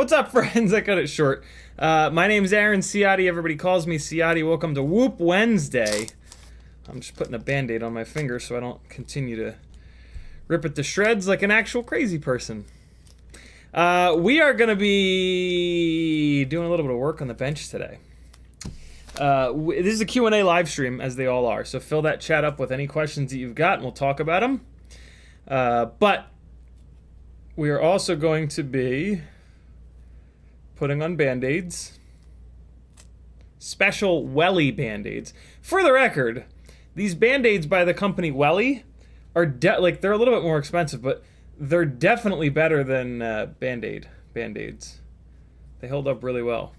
What's up, friends? I cut it short. My name's Aaron Ciotti. Everybody calls me Ciotti. Welcome to Whoop Wednesday. I'm just putting a Band-Aid on my finger so I don't continue to rip it to shreds like an actual crazy person. We are going to be doing a little bit of work on the bench today. This is a Q&A live stream, as they all are, so fill that chat up with any questions that you've got, and we'll talk about them. But we are also going to be putting on Band-Aids. Special Welly Band-Aids. For the record, these Band-Aids by the company Welly are they're a little bit more expensive, but they're definitely better than Band-Aids. They hold up really well.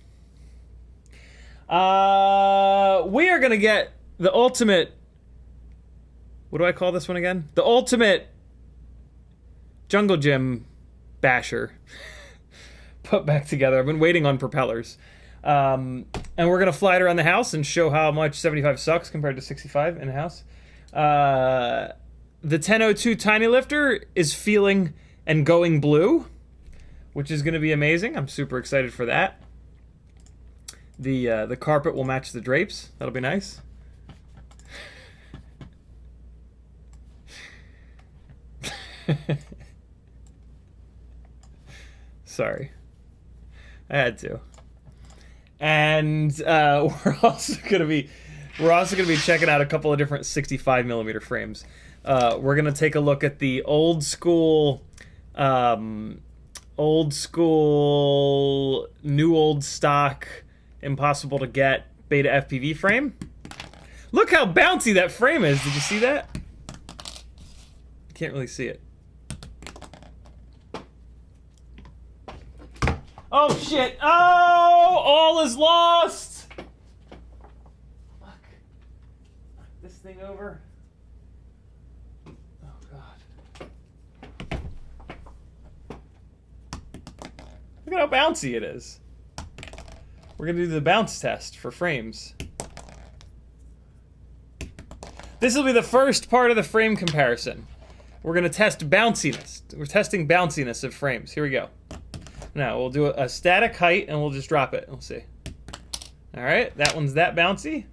We are gonna get the ultimate, what do I call this one again? The ultimate jungle gym basher put back together. I've been waiting on propellers. And we're gonna fly it around the house and show how much 75 sucks compared to 65 in the house. The 1002 Tiny Lifter is feeling and going blue, which is gonna be amazing. I'm super excited for that. The carpet will match the drapes. That'll be nice. Sorry, I had to. And we're also gonna be checking out a couple of different 65mm frames. We're gonna take a look at the old school, new old stock, impossible to get Betafpv frame, Look how bouncy that frame is. Did you see that? Can't really see it. Oh shit! Oh, all is lost. Fuck. Knock this thing over. Oh god. Look at how bouncy it is. We're gonna do the bounce test for frames. This will be the first part of the frame comparison. We're gonna test bounciness. We're testing bounciness of frames. Here we go. Now we'll do a static height and we'll just drop it. We'll see. All right, that one's that bouncy.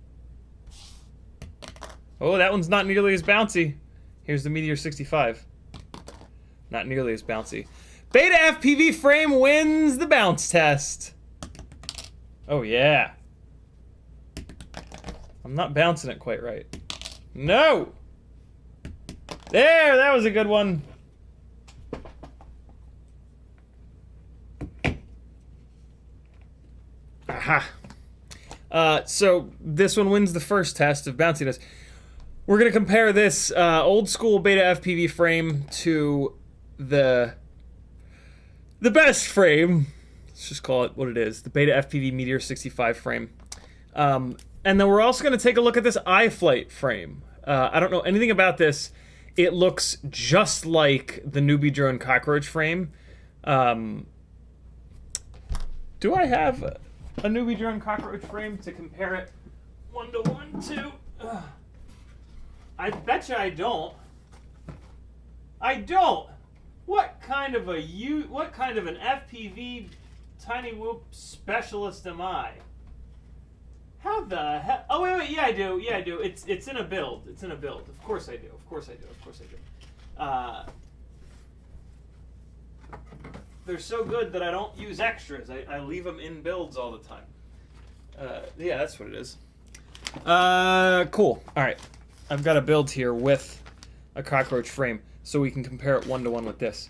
Oh, that one's not nearly as bouncy. Here's the Meteor 65. Not nearly as bouncy. Betafpv frame wins the bounce test. Oh yeah. I'm not bouncing it quite right. No! There, that was a good one. Aha. So this one wins the first test of bounciness. We're gonna compare this old school Betafpv frame to the best frame. Let's just call it what it is, the Betafpv Meteor 65 frame. And then we're also going to take a look at this iFlight frame. I don't know anything about this. It looks just like the Newbie Drone Cockroach frame. Do I have a Newbie Drone Cockroach frame to compare it 1-to-1 to? I betcha I don't. I don't. What kind of an FPV tiny whoop specialist am I? How the hell? Oh wait, yeah I do. Yeah I do. It's in a build. It's in a build. Of course I do. Of course I do. Of course I do. They're so good that I don't use extras. I leave them in builds all the time. Yeah, that's what it is. Cool. All right, I've got a build here with a cockroach frame, so we can compare it 1-to-1 with this.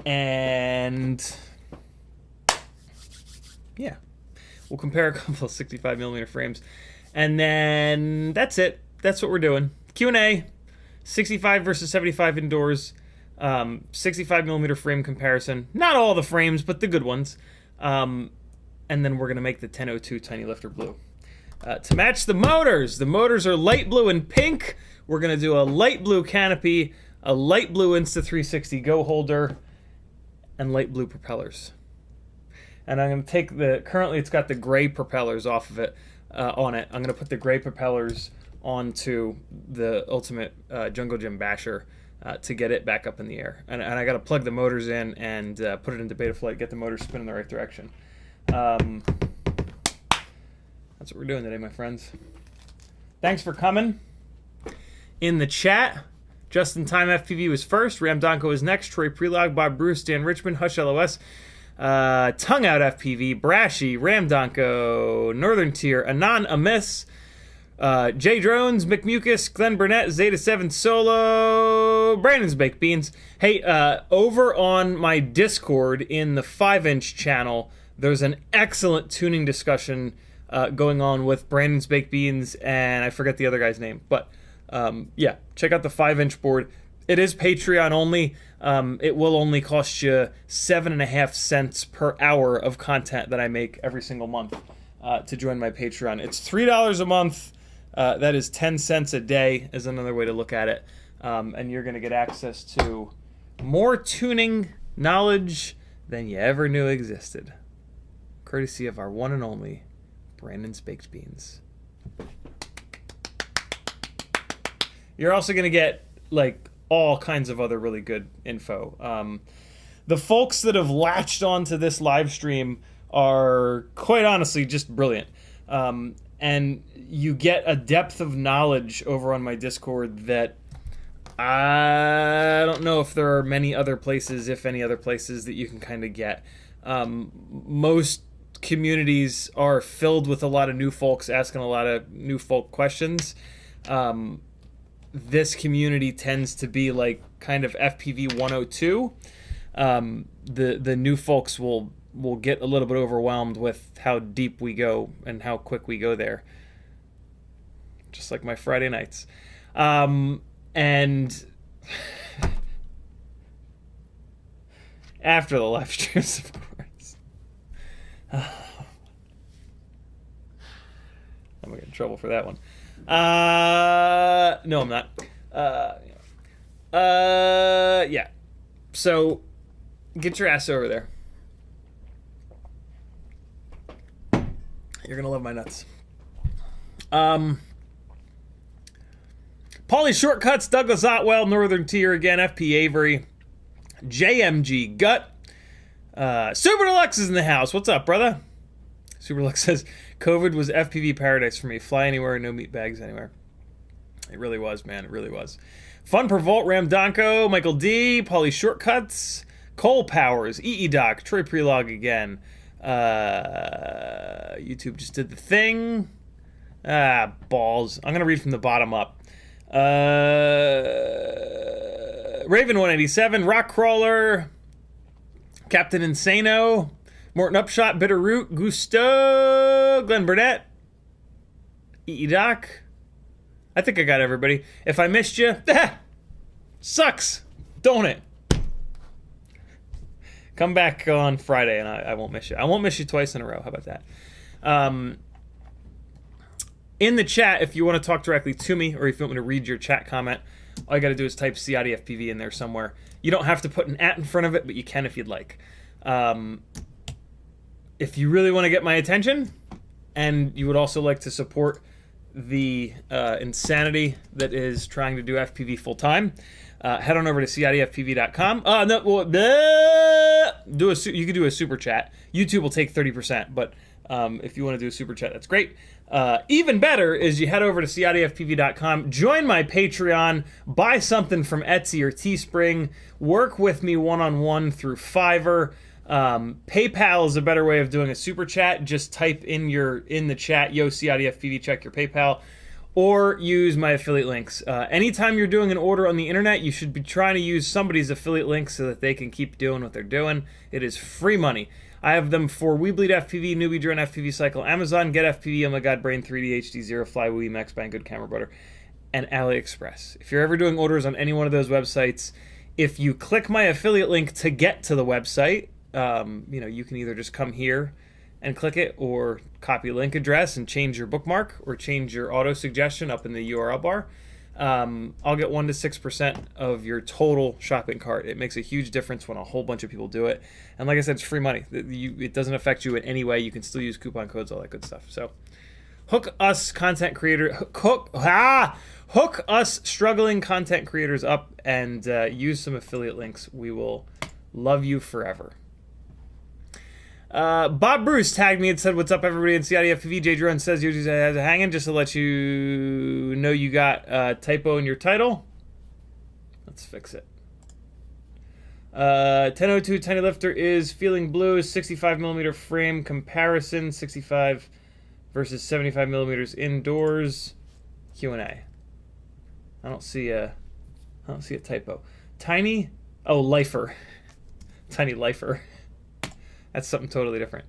And yeah. We'll compare a couple of 65mm frames. And then that's it. That's what we're doing. Q&A, 65 versus 75 indoors, 65mm frame comparison. Not all the frames, but the good ones. And then we're going to make the 1002 Tiny Lifter blue. To match the motors are light blue and pink. We're going to do a light blue canopy, a light blue Insta360 Go holder, and light blue propellers. And I'm going to take currently it's got the gray propellers off of it, on it. I'm going to put the gray propellers onto the Ultimate Jungle Gym Basher to get it back up in the air. And I got to plug the motors in and put it into Betaflight, get the motors spinning the right direction. That's what we're doing today, my friends. Thanks for coming. In the chat, Just in Time FPV was first, Ram Donko is next, Troy Prelog, Bob Bruce, Dan Richmond, Hush LOS, Tongue Out FPV, Brashy, Ramdonko, Northern Tier, Anon Amiss, J Drones, McMucus, Glenn Burnett, Zeta 7 Solo, Brandon's Baked Beans. Hey, over on my Discord in the 5-inch channel, there's an excellent tuning discussion going on with Brandon's Baked Beans, and I forget the other guy's name, but yeah, check out the 5-inch board. It is Patreon only. It will only cost you 7.5 cents per hour of content that I make every single month to join my Patreon. It's $3 a month. That is 10 cents a day is another way to look at it. And you're going to get access to more tuning knowledge than you ever knew existed. Courtesy of our one and only Brandon's Baked Beans. You're also going to get like all kinds of other really good info. The folks that have latched onto this live stream are quite honestly just brilliant. And you get a depth of knowledge over on my Discord that I don't know if there are many other places, if any other places, that you can kind of get. Most communities are filled with a lot of new folks asking a lot of new folk questions. This community tends to be like kind of FPV 102. The new folks will will get a little bit overwhelmed with how deep we go and how quick we go there. Just like my Friday nights. And after the live streams, of course. I'm gonna get in trouble for that one. No, I'm not. Yeah. So, get your ass over there. You're gonna love my nuts. Pauly Shortcuts, Douglas Otwell, Northern Tier again, FP Avery, JMG Gut, Super Deluxe is in the house. What's up, brother? Super Deluxe says, COVID was FPV paradise for me. Fly anywhere, no meat bags anywhere. It really was, man. It really was. Fun per Volt, Ram Donko, Michael D, Pauly Shortcuts, Cole Powers, EE Doc, Troy Prelog again. YouTube just did the thing. Balls. I'm going to read from the bottom up. Raven 187, Rock Crawler, Captain Insano, Morton Upshot, Bitter Root, Gusto, Glenn Burnett, EE Doc. I think I got everybody. If I missed you, sucks, don't it? Come back on Friday and I won't miss you. I won't miss you twice in a row. How about that? In the chat, if you want to talk directly to me or if you want me to read your chat comment, all you got to do is type CiottiFPV in there somewhere. You don't have to put an @ in front of it, but you can if you'd like. If you really want to get my attention and you would also like to support the insanity that is trying to do FPV full time, head on over to CiottiFPV.com. No, well, you could do a super chat. YouTube will take 30%, but if you want to do a super chat, that's great. Even better is you head over to CiottiFPV.com, join my Patreon, buy something from Etsy or Teespring, work with me one-on-one through Fiverr. PayPal is a better way of doing a super chat. Just type in the chat, yo, CiottiFPV, check your PayPal, or use my affiliate links. Anytime you're doing an order on the internet, you should be trying to use somebody's affiliate link so that they can keep doing what they're doing. It is free money. I have them for We Bleed FPV, Newbie Drone FPV Cycle, Amazon, Get FPV, Oh My God, Brain 3D, HD Zero, Fly, Wii, Max Bang, Good Camera Butter, and AliExpress. If you're ever doing orders on any one of those websites, if you click my affiliate link to get to the website, you can either just come here and click it, or copy link address and change your bookmark, or change your auto suggestion up in the URL bar. I'll get 1 to 6% of your total shopping cart. It makes a huge difference when a whole bunch of people do it. And like I said, it's free money. It doesn't affect you in any way. You can still use coupon codes, all that good stuff. So hook us content creator, hook us struggling content creators up, and use some affiliate links. We will love you forever. Bob Bruce tagged me and said, "What's up, everybody?" In CiottiFPV, J Drone says yours has a hanging, just to let you know you got a typo in your title. Let's fix it. 1002 Tiny Lifter is feeling blue. 65mm frame comparison. 65 versus 75mm indoors. Q&A. I don't see a typo. Tiny. Oh, lifer. Tiny lifer. That's something totally different.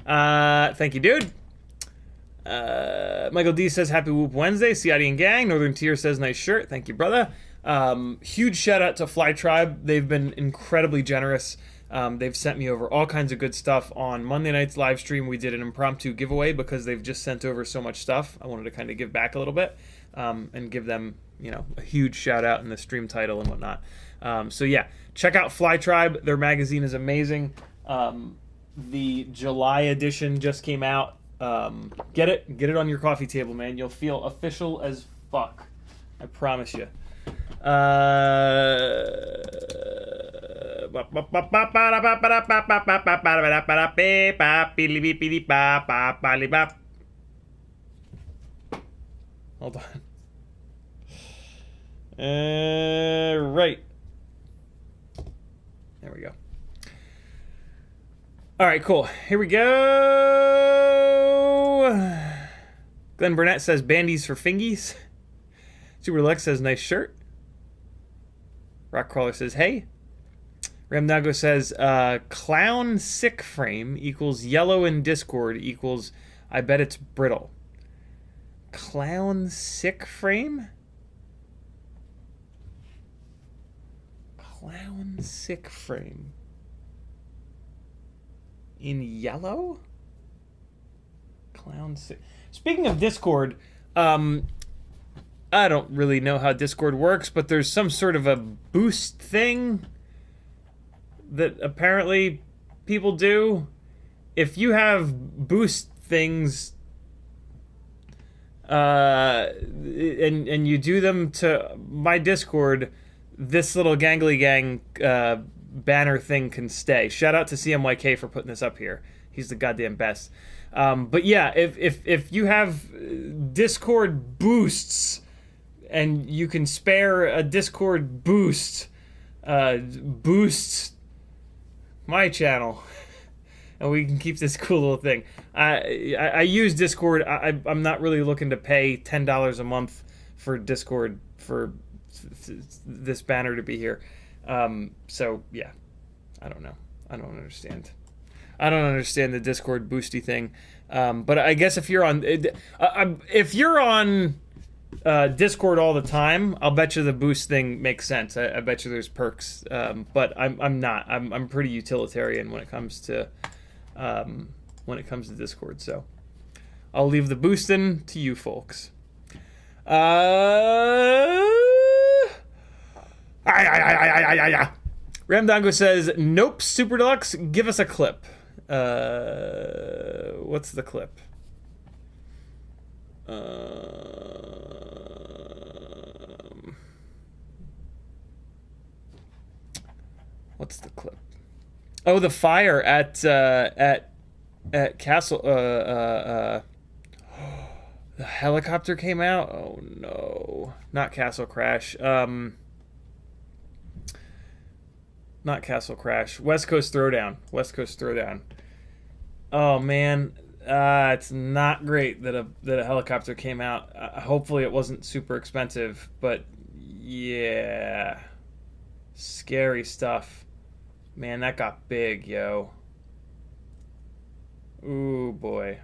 Thank you, dude. Michael D says, Happy Whoop Wednesday. Ciotti and Gang. Northern Tier says, nice shirt. Thank you, brother. Huge shout out to Fly Tribe. They've been incredibly generous. They've sent me over all kinds of good stuff. On Monday night's live stream, we did an impromptu giveaway because they've just sent over so much stuff. I wanted to kind of give back a little bit, and give them, a huge shout out in the stream title and whatnot. So yeah, check out Fly Tribe. Their magazine is amazing. The July edition just came out. Get it on your coffee table, man. You'll feel official as fuck. I promise you. Hold on. Right. There we go. All right, cool. Here we go. Glenn Burnett says, bandies for fingies. Super Lex says, nice shirt. Rock Crawler says, hey. Ramnago says, clown sick frame equals yellow in Discord equals, I bet it's brittle. Clown sick frame? Clown sick frame. In yellow? Clown sick. Speaking of Discord, I don't really know how Discord works, but there's some sort of a boost thing that apparently people do. If you have boost things and you do them to my Discord, this little gangly gang banner thing can stay. Shout out to CMYK for putting this up here. He's the goddamn best. But yeah, if you have Discord boosts and you can spare a Discord boost, boost my channel, and we can keep this cool little thing. I use Discord. I'm not really looking to pay $10 a month for Discord for this banner to be here. So yeah, I don't know. I don't understand the Discord boosty thing. But I guess if you're on Discord all the time, I'll bet you the boost thing makes sense. I bet you there's perks. But I'm not. I'm pretty utilitarian when it comes to Discord. So I'll leave the boosting to you folks. Ramdango says, nope, Super Deluxe, give us a clip. What's the clip? What's the clip? Oh, the fire at Castle. The helicopter came out. Oh no, not Castle Crash. Not Castle Crash. West Coast Throwdown. West Coast Throwdown. Oh man, it's not great that a helicopter came out. Hopefully it wasn't super expensive, but yeah, scary stuff. Man, that got big, yo. Ooh boy.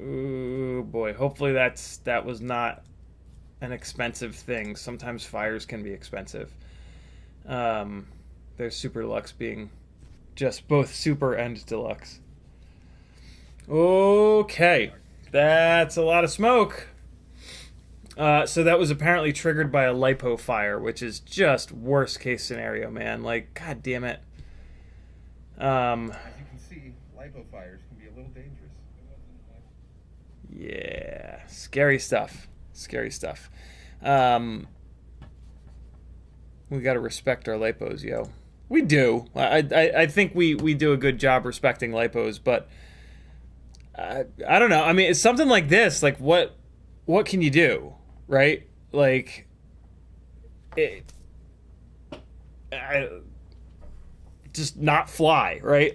Ooh boy. Hopefully that was not an expensive thing. Sometimes fires can be expensive. There's Super Deluxe being just both super and deluxe. Okay, that's a lot of smoke. So that was apparently triggered by a lipo fire, which is just worst case scenario, man. Like, god damn it. As you can see, lipo fires can be a little dangerous. Yeah, scary stuff. Scary stuff. We got to respect our lipos, yo. We do. I think we do a good job respecting lipos, but I don't know. I mean, it's something like this. Like, what can you do, right? Like, just not fly, right?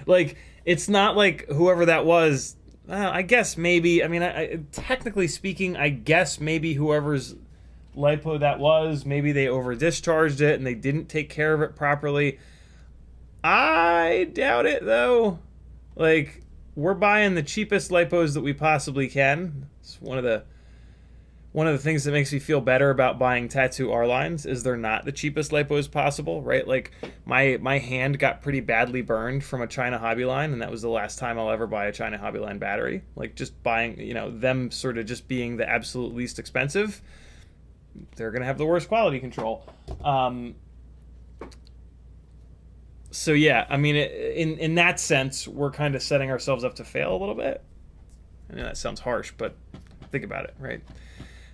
Like, it's not like whoever that was. I guess maybe. I mean, technically speaking, I guess maybe whoever's lipo that was, maybe they over discharged it and they didn't take care of it properly. I doubt it though. Like, we're buying the cheapest lipos that we possibly can. It's one of the things that makes me feel better about buying Tattoo R-lines is they're not the cheapest lipos possible, right? Like, my hand got pretty badly burned from a China Hobby line, and that was the last time I'll ever buy a China Hobby line battery. Like, just buying, them sort of just being the absolute least expensive, they're going to have the worst quality control. So yeah, I mean, in that sense, we're kind of setting ourselves up to fail a little bit. I know that sounds harsh, but think about it, right?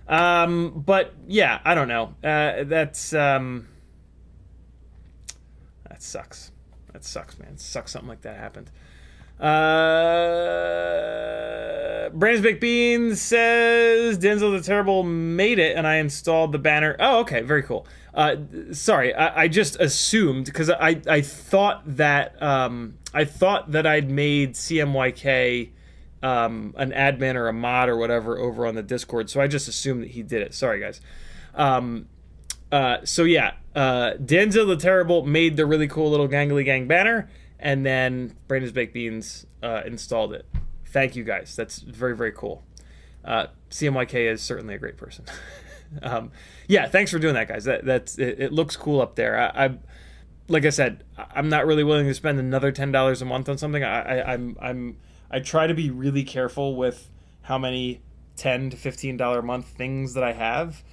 But yeah, I don't know. That sucks. That sucks, man. It sucks something like that happened. Brandon's Baked Beans says Denzel the Terrible made it and I installed the banner. Oh, okay, very cool. Sorry, I just assumed because I thought that I'd made CMYK an admin or a mod or whatever over on the Discord, so I just assumed that he did it. Sorry, guys. So yeah, Danzil the Terrible made the really cool little Gangly Gang banner, and then Brandon's Baked Beans installed it. Thank you guys. That's very, very cool. CMYK is certainly a great person. Yeah, thanks for doing that, guys. It looks cool up there. I like I said, I'm not really willing to spend another $10 a month on something. I try to be really careful with how many $10 to $15 a month things that I have.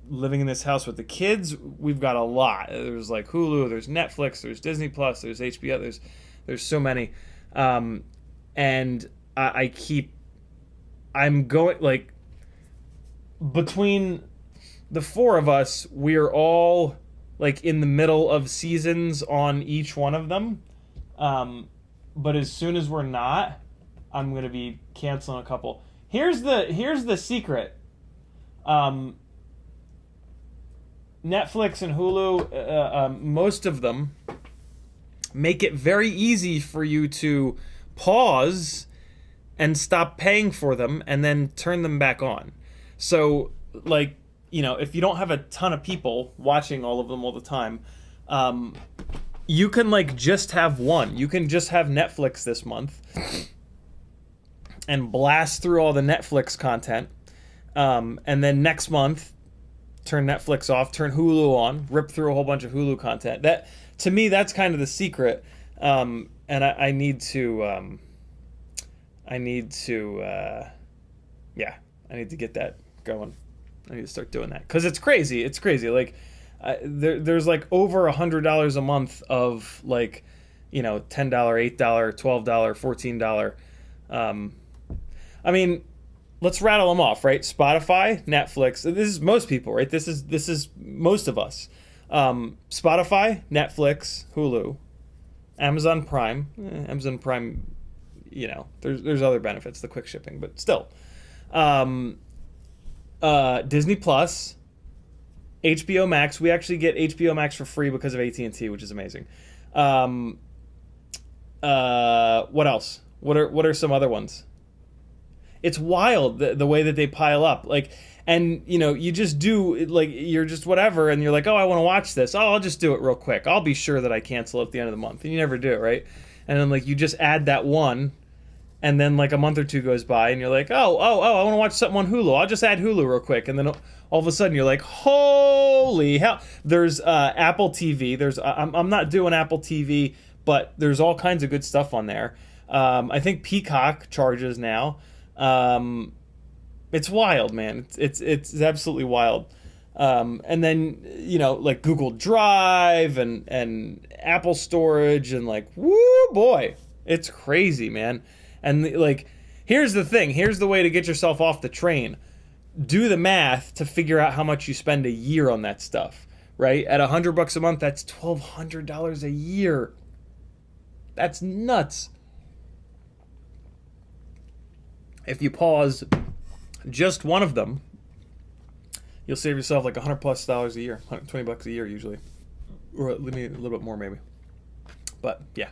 Living in this house with the kids, we've got a lot. There's like Hulu, there's Netflix, there's Disney Plus, there's HBO, there's so many. And I'm going, like, between the four of us, we're all like in the middle of seasons on each one of them. But as soon as we're not, I'm gonna be canceling a couple. Here's the secret. Netflix and Hulu, most of them make it very easy for you to pause and stop paying for them and then turn them back on. So, like, you know, if you don't have a ton of people watching all of them all the time, you can, like, just have one. You can just have Netflix this month and blast through all the Netflix content, and then next month turn Netflix off, turn Hulu on, rip through a whole bunch of Hulu content. That, to me, that's kind of the secret. And I need to get that going. I need to start doing that because it's crazy. It's crazy. Like, there's like over $100 a month of, like, you know, $10, $8, $12, $14. I mean, let's rattle them off, right? Spotify, Netflix. This is most people, right? This is most of us. Spotify, Netflix, Hulu, Amazon Prime. Amazon Prime, you know, there's other benefits, the quick shipping, but still. Disney Plus, HBO Max. We actually get HBO Max for free because of AT&T, which is amazing. What else? What are some other ones? It's wild the way that they pile up. Like, and you know, you just do, like, you're just whatever, and you're like, oh, I want to watch this. Oh, I'll just do it real quick. I'll be sure that I cancel at the end of the month, and you never do it, right? And then, like, you just add that one, and then, like, a month or two goes by, and you're like, oh, I want to watch something on Hulu. I'll just add Hulu real quick, and then all of a sudden you're like, holy hell! There's Apple TV. I'm not doing Apple TV, but there's all kinds of good stuff on there. I think Peacock charges now. It's wild, man. It's absolutely wild. And then, you know, like Google Drive and Apple storage, and like, woo boy, it's crazy, man. And like, here's the thing. Here's the way to get yourself off the train. Do the math to figure out how much you spend a year on that stuff, right? At $100 a month, that's $1,200 a year. That's nuts. If you pause just one of them, you'll save yourself like $100+ a year, $120 a year usually, or maybe a little bit more maybe. But yeah.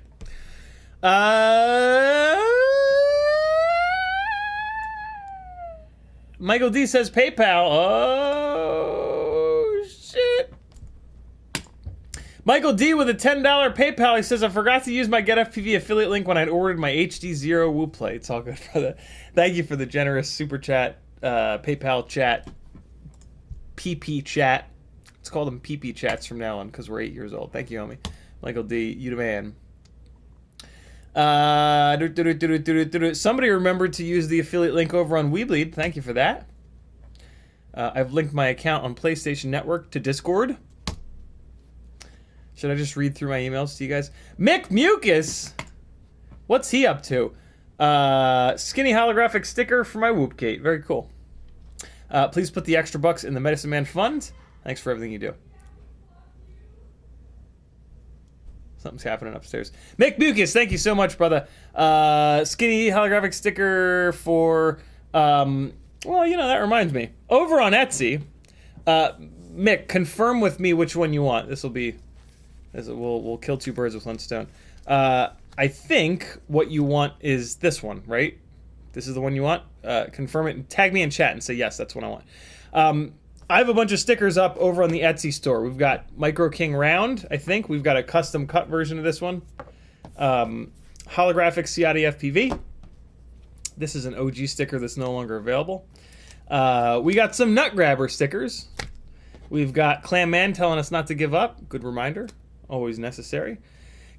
Michael D says PayPal. Oh shit. Michael D with a $10 PayPal. He says, I forgot to use my GetFPV affiliate link when I ordered my HD0 Woo Play. It's all good, brother. Thank you for the generous super chat, PayPal chat, PP chat. Let's call them PP chats from now on because we're 8 years old. Thank you, homie. Michael D, you the man. Somebody remembered to use the affiliate link over on Weebleed. Thank you for that. I've linked my account on PlayStation Network to Discord. Should I just read through my emails to you guys? Mick Mucus! What's he up to? Skinny holographic sticker for my Whoopgate. Very cool. Please put the extra bucks in the Medicine Man Fund. Thanks for everything you do. Something's happening upstairs. Mick Mucus, thank you so much, brother. Skinny holographic sticker for... well, you know, that reminds me. Over on Etsy, Mick, confirm with me which one you want. This will be... We'll kill two birds with one stone. I think what you want is this one, right? This is the one you want? Confirm it and tag me in chat and say, yes, that's what I want. I have a bunch of stickers up over on the Etsy store. We've got Micro King Round, I think. We've got a custom cut version of this one. Holographic CiottiFPV. This is an OG sticker that's no longer available. We got some Nut Grabber stickers. We've got Clam Man telling us not to give up. Good reminder. Always necessary.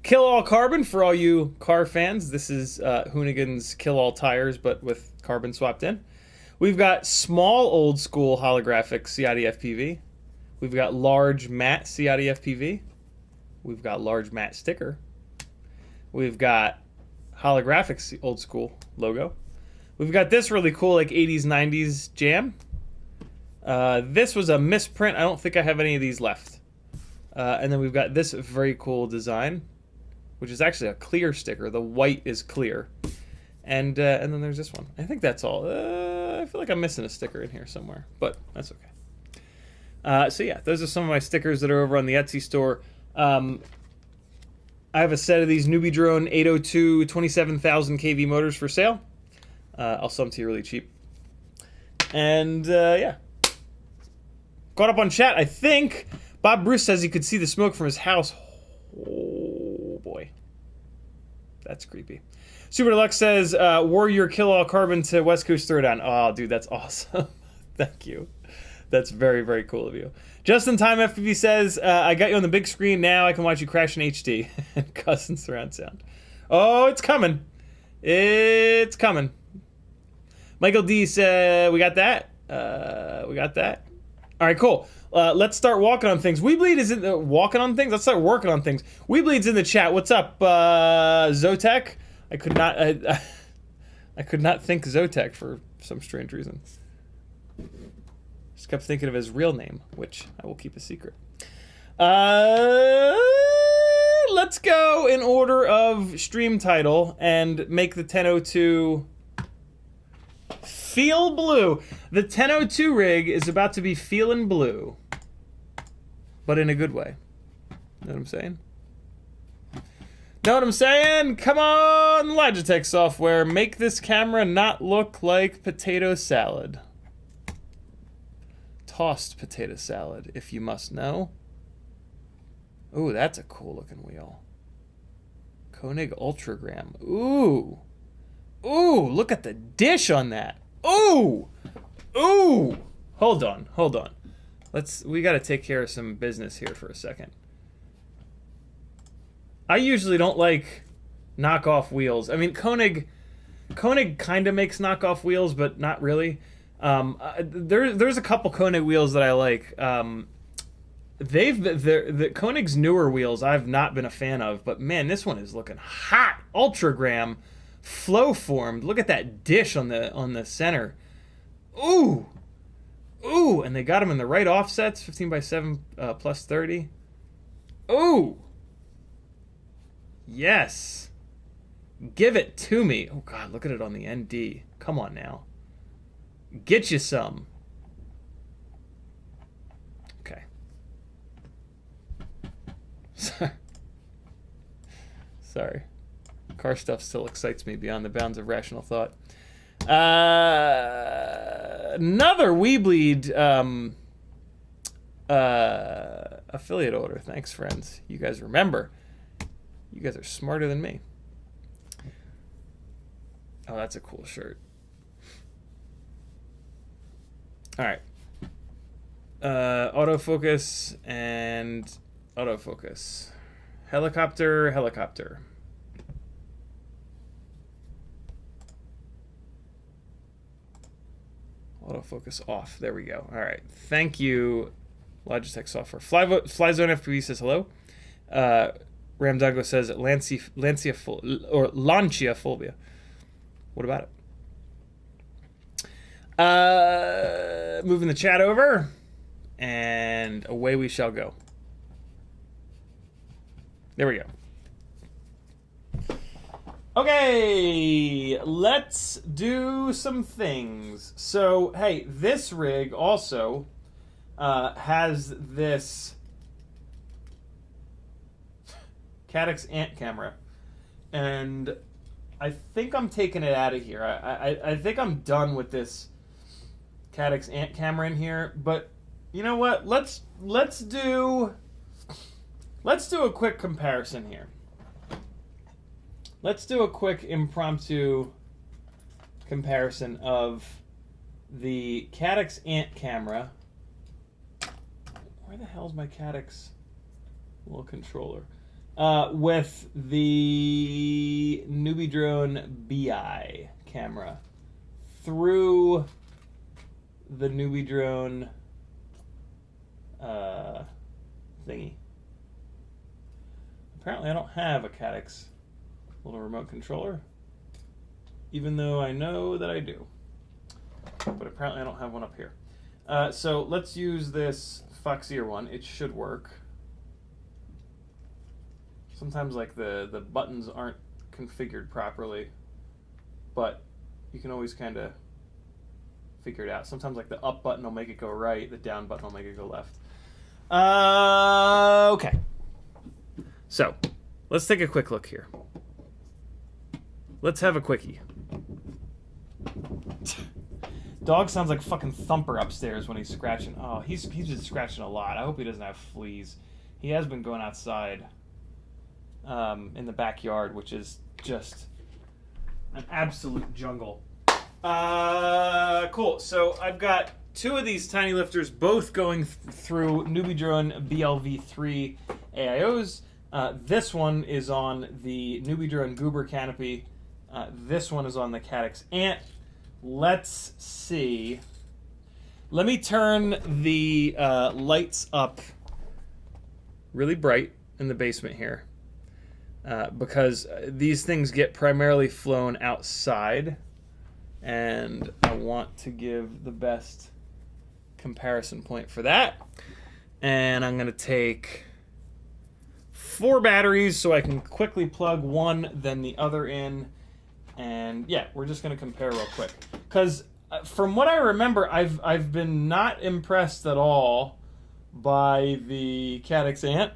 Kill All Carbon for all you car fans. This is Hoonigan's Kill All Tires, but with carbon swapped in. We've got small old school holographic CiottiFPV. We've got large matte CiottiFPV. We've got large matte sticker. We've got holographic old school logo. We've got this really cool like 80s, 90s jam. This was a misprint. I don't think I have any of these left. And then we've got this very cool design, which is actually a clear sticker. The white is clear. And then there's this one. I think that's all. I feel like I'm missing a sticker in here somewhere, but that's okay. So yeah, those are some of my stickers that are over on the Etsy store. I have a set of these Newbie Drone 802 27,000 kV motors for sale. I'll sell them to you really cheap. And yeah. Caught up on chat, I think. Bob Bruce says he could see the smoke from his house. Oh boy. That's creepy. Super Deluxe says, Warrior Kill All Carbon to West Coast Throwdown. Oh, dude, that's awesome. Thank you. That's very, very cool of you. Just in Time FPV says, I got you on the big screen now. I can watch you crash in HD. And cuss and surround sound. Oh, it's coming. It's coming. Michael D said, we got that. We got that. All right, cool. Let's start walking on things. WeBleed isn't walking on things. Let's start working on things. WeBleed's in the chat. What's up, Zotek? I could not. I could not think Zotek for some strange reason. Just kept thinking of his real name, which I will keep a secret. Let's go in order of stream title and make the 1002 feel blue. The 1002 rig is about to be feeling blue, but in a good way. Know what I'm saying? Know what I'm saying? Come on, Logitech software. Make this camera not look like potato salad. Tossed potato salad, if you must know. Ooh, that's a cool looking wheel. Koenig Ultragram. Ooh. Ooh, look at the dish on that. Ooh. Ooh. Hold on, hold on. We gotta take care of some business here for a second. I usually don't like knockoff wheels. I mean, Koenig kind of makes knockoff wheels, but not really. There's a couple Koenig wheels that I like. The Koenig's newer wheels I've not been a fan of, but man, this one is looking hot. Ultragram, flow formed. Look at that dish on the center. Ooh, ooh, and they got them in the right offsets, 15x7 plus 30. Ooh. Yes. Give it to me. Oh, God, look at it on the ND. Come on now. Get you some. Okay. Sorry. Car stuff still excites me beyond the bounds of rational thought. Another WeBleed affiliate order. Thanks, friends. You guys remember. You guys are smarter than me. Oh, that's a cool shirt. All right. Autofocus and autofocus. Helicopter, helicopter. Autofocus off. There we go. All right. Thank you, Logitech software. Flyzone FPV says hello. Ramdago says Lancia phobia. What about it? Moving the chat over, and away we shall go. There we go. Okay, let's do some things. So, hey, this rig also has this Caddx Ant camera, and I think I'm taking it out of here. I think I'm done with this Caddx Ant camera in here, but You know what? Let's do a quick comparison here. Let's do a quick impromptu comparison of the Caddx Ant camera. Where the hell's my Caddx little controller? With the Newbie Drone BI camera through the Newbie Drone thingy. Apparently I don't have a Caddx little remote controller, even though I know that I do. But apparently I don't have one up here. So let's use this Foxier one. It should work. Sometimes like the buttons aren't configured properly, but you can always kind of figure it out. Sometimes like the up button will make it go right, the down button will make it go left. Okay. So let's take a quick look here. Let's have a quickie. Dog sounds like fucking Thumper upstairs when he's scratching. Oh, he's been scratching a lot. I hope he doesn't have fleas. He has been going outside in the backyard, which is just an absolute jungle. Cool. So I've got two of these tiny lifters, both going through Newbie Drone BLV3 AIOs. This one is on the Newbie Drone Goober canopy. This one is on the Caddx Ant. Let's see. Let me turn the lights up really bright in the basement here, because these things get primarily flown outside, and I want to give the best comparison point for that. And I'm going to take 4 batteries so I can quickly plug one, then the other in. And yeah, we're just going to compare real quick. Because from what I remember, I've been not impressed at all by the Caddx Ant.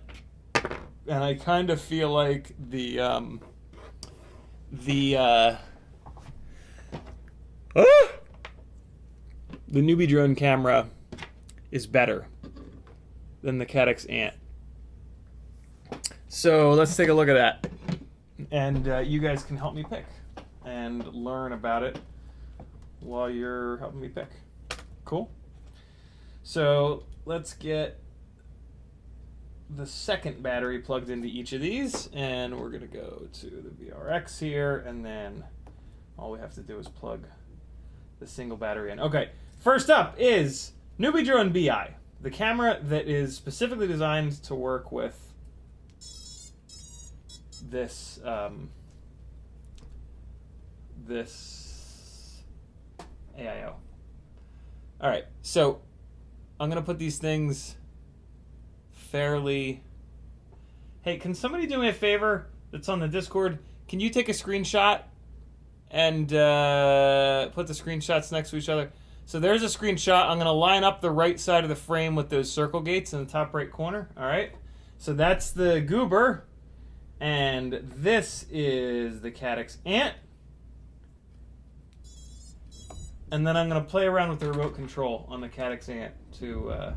And I kind of feel like the Newbie Drone camera is better than the Caddx Ant. So let's take a look at that. And you guys can help me pick and learn about it while you're helping me pick. Cool? So let's get the second battery plugged into each of these, and we're going to go to the VRX here, and then all we have to do is plug the single battery in. Okay, first up is Newbie Drone BI, the camera that is specifically designed to work with this this AIO. All right, so I'm gonna put these things fairly. Hey, can somebody do me a favor that's on the Discord? Can you take a screenshot and put the screenshots next to each other? So there's a screenshot. I'm gonna line up the right side of the frame with those circle gates in the top right corner. All right, so that's the Goober, and this is the Caddx Ant. And then I'm going to play around with the remote control on the Caddx Ant to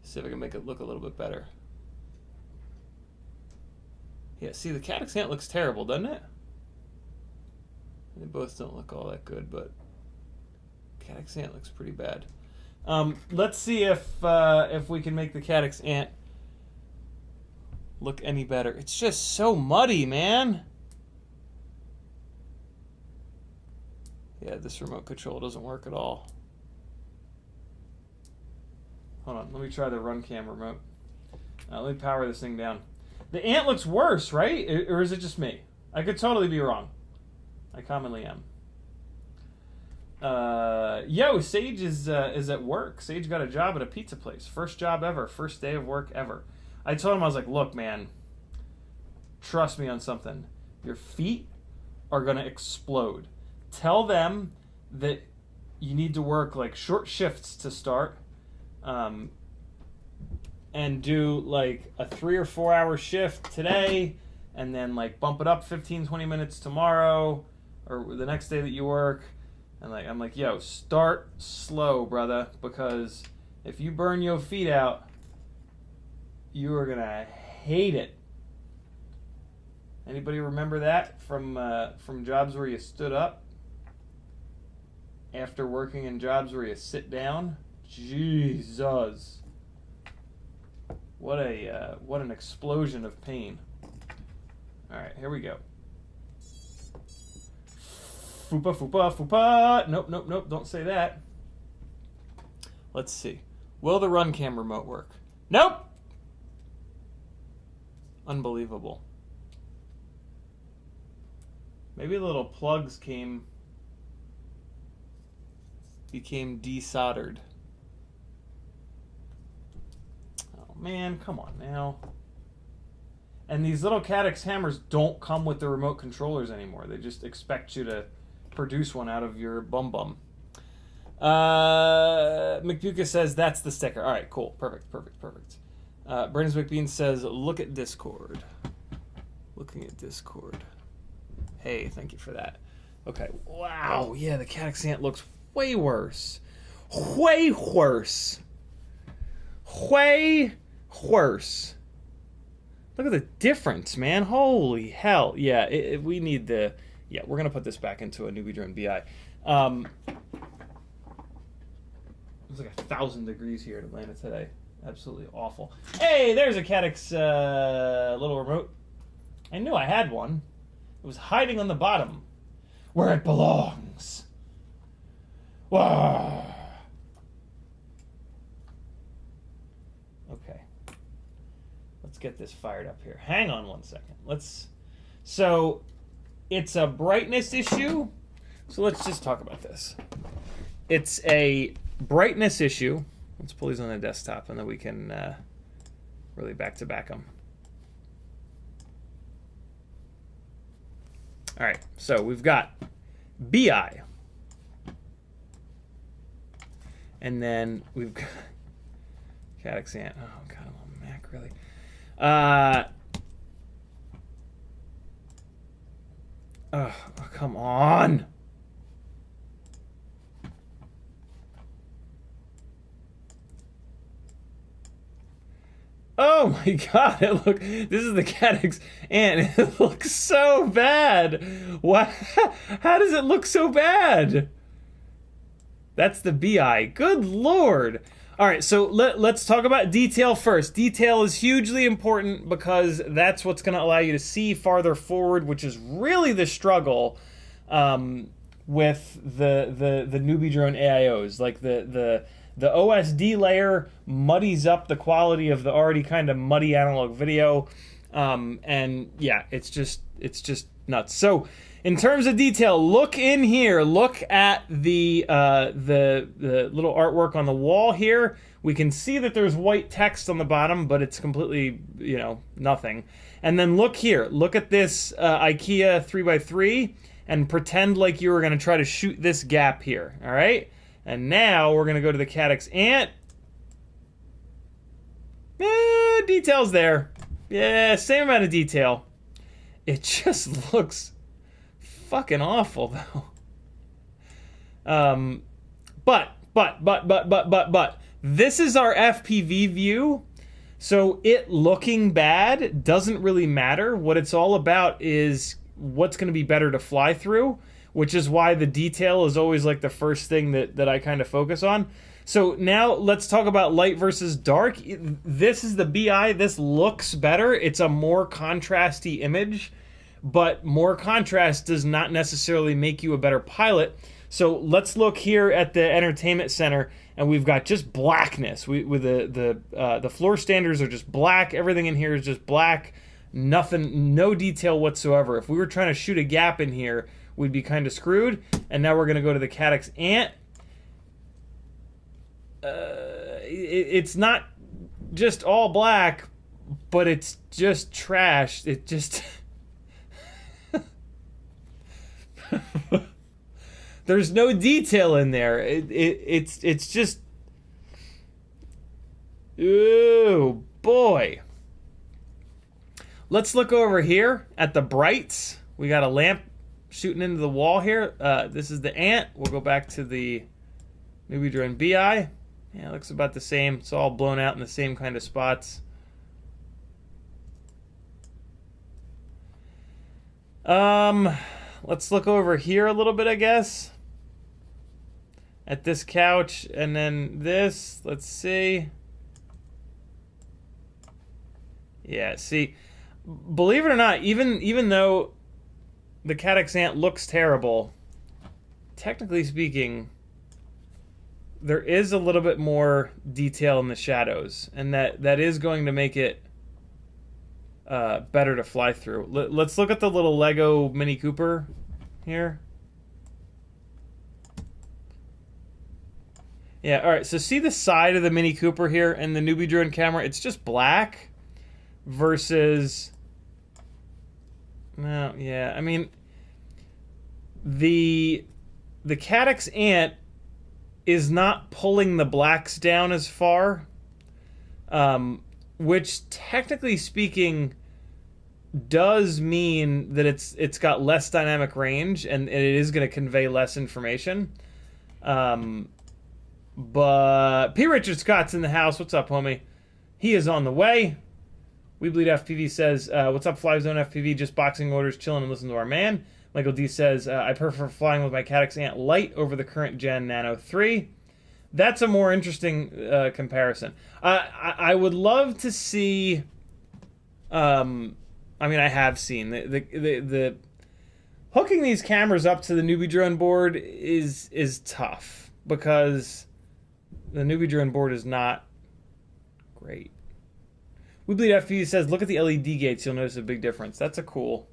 see if I can make it look a little bit better. Yeah, see, the Caddx Ant looks terrible, doesn't it? They both don't look all that good, but Caddx Ant looks pretty bad. Let's see if we can make the Caddx Ant look any better. It's just so muddy, man. Yeah, this remote control doesn't work at all. Hold on, let me try the run cam remote. Let me power this thing down. The Ant looks worse, right? Or is it just me? I could totally be wrong. I commonly am. Yo, Sage is at work. Sage got a job at a pizza place. First job ever. First day of work ever. I told him, I was like, look, man, trust me on something. Your feet are going to explode. Tell them that you need to work like short shifts to start, and do like a 3 or 4 hour shift today, and then like bump it up 15-20 minutes tomorrow or the next day that you work. And like I'm like, yo, start slow, brother, because If you burn your feet out, you are gonna hate it. Anybody remember that from jobs where you stood up after working in jobs where you sit down? Jesus, what an explosion of pain. All right, here we go. Fupa, fupa, fupa. Nope, nope, nope, don't say that. Let's see. Will the run cam remote work? Nope! Unbelievable. Maybe the little plugs became desoldered. Oh man, come on now. And these little Caddx hammers don't come with the remote controllers anymore. They just expect you to produce one out of your bum bum. McBuca says that's the sticker. All right, cool, perfect, perfect, perfect. Brandon McBean says look at Discord. Looking at Discord. Hey, thank you for that. Okay, wow, yeah, the Caddx Ant looks way worse. Way worse. Way worse. Look at the difference, man. Holy hell. Yeah, we need the... Yeah, we're going to put this back into a newbie drone BI. It's like 1,000 degrees here in Atlanta today. Absolutely awful. Hey, there's a Caddx little remote. I knew I had one. It was hiding on the bottom, where it belongs. Whoa. Okay. Let's get this fired up here. Hang on one second. So, it's a brightness issue. So let's just talk about this. It's a brightness issue. Let's pull these on the desktop, and then we can really back-to-back them. All right, so we've got BI. And then we've got Caddx Ant. Oh, God, I'm on Mac, really. Oh, come on. Oh my God! This is the Caddx Ant. It looks so bad. What? How does it look so bad? That's the BI. Good Lord! All right, so let's talk about detail first. Detail is hugely important because that's what's going to allow you to see farther forward, which is really the struggle with the newbie drone AIOs. Like the OSD layer muddies up the quality of the already kind of muddy analog video, and yeah, it's just nuts. So, in terms of detail, look in here. Look at the little artwork on the wall here. We can see that there's white text on the bottom, but it's completely, nothing. And then look here. Look at this IKEA 3x3, and pretend like you were going to try to shoot this gap here. All right. And now we're going to go to the Caddx Ant. Details there. Yeah, same amount of detail. It just looks fucking awful, though. But, this is our FPV view. So it looking bad doesn't really matter. What it's all about is what's going to be better to fly through, which is why the detail is always like the first thing that I kind of focus on. So now let's talk about light versus dark. This is the BI. This looks better. It's a more contrasty image, but more contrast does not necessarily make you a better pilot. So let's look here at the entertainment center, and we've got just blackness. With the floor standards are just black. Everything in here is just black. Nothing, no detail whatsoever. If we were trying to shoot a gap in here, we'd be kind of screwed. And now we're going to go to the Caddx Ant. It's not just all black, but it's just trash. It just... There's no detail in there. It's just... Ooh, boy. Let's look over here at the brights. We got a lamp shooting into the wall here. This is the Ant. We'll go back to the newbie drone BI. Yeah, it looks about the same. It's all blown out in the same kind of spots. Let's look over here a little bit, I guess. At this couch, and then this. Let's see. Yeah, see, believe it or not, even though the Caddx Ant looks terrible, technically speaking, there is a little bit more detail in the shadows, and that is going to make it better to fly through. Let's look at the little Lego Mini Cooper here. Yeah, all right, so see the side of the Mini Cooper here and the newbie drone camera? It's just black versus... No, yeah, I mean, the Caddx Ant is not pulling the blacks down as far, which technically speaking does mean that it's got less dynamic range and it is going to convey less information. But P. Richard Scott's in the house. What's up, homie? He is on the way. We Bleed FPV says, what's up, Fly Zone FPV? Just boxing orders, chilling and listening to our man. Michael D says, I prefer flying with my Caddx Ant Lite over the current gen Nano 3. That's a more interesting comparison. I would love to see... I mean, I have seen the hooking these cameras up to the newbie drone board is tough because the newbie drone board is not great. We Bleed FPV says, look at the LED gates, you'll notice a big difference. That's a cool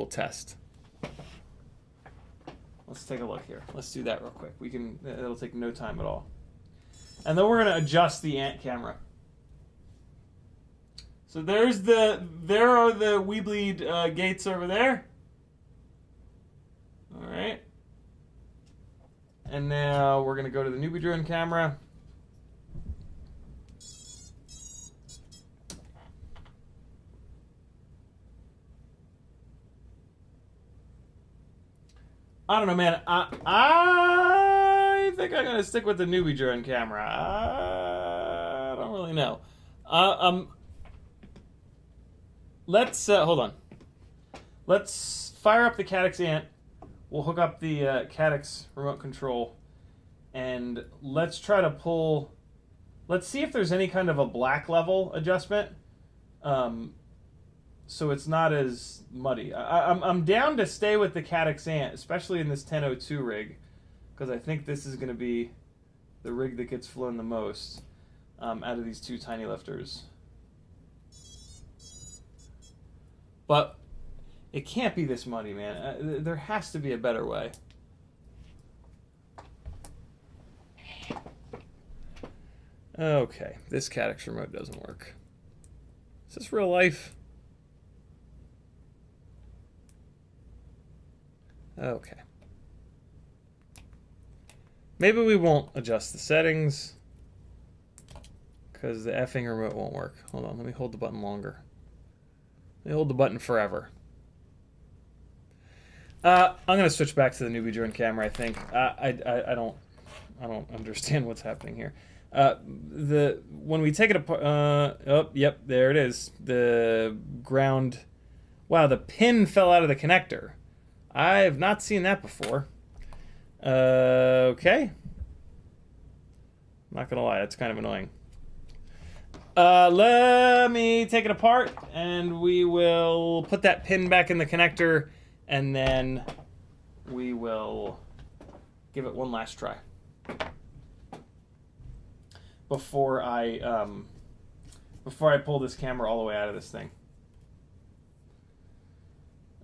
test. Let's take a look here. Let's do that real quick. It'll take no time at all. And then we're gonna adjust the Ant camera. So there are the We Bleed gates over there. All right. And now we're gonna go to the newbie drone camera. I don't know, man. I think I'm gonna stick with the newbie drone camera. I don't really know. Let's hold on. Let's fire up the Caddx Ant. We'll hook up the Caddx remote control, and let's try to pull. Let's see if there's any kind of a black level adjustment. So it's not as muddy. I'm down to stay with the Caddx Ant, especially in this 1002 rig, because I think this is going to be the rig that gets flown the most out of these two tiny lifters. But it can't be this muddy, man. There has to be a better way. Okay, this Caddx remote doesn't work. Is this real life? Okay. Maybe we won't adjust the settings because the effing remote won't work. Hold on, let me hold the button longer. Let me hold the button forever. I'm gonna switch back to the newbie drone camera. I think I don't understand what's happening here. When we take it apart, oh yep, there it is. The ground. Wow, the pin fell out of the connector. I have not seen that before. Okay. Not gonna lie, that's kind of annoying. Let me take it apart, and we will put that pin back in the connector, and then we will give it one last try before I pull this camera all the way out of this thing.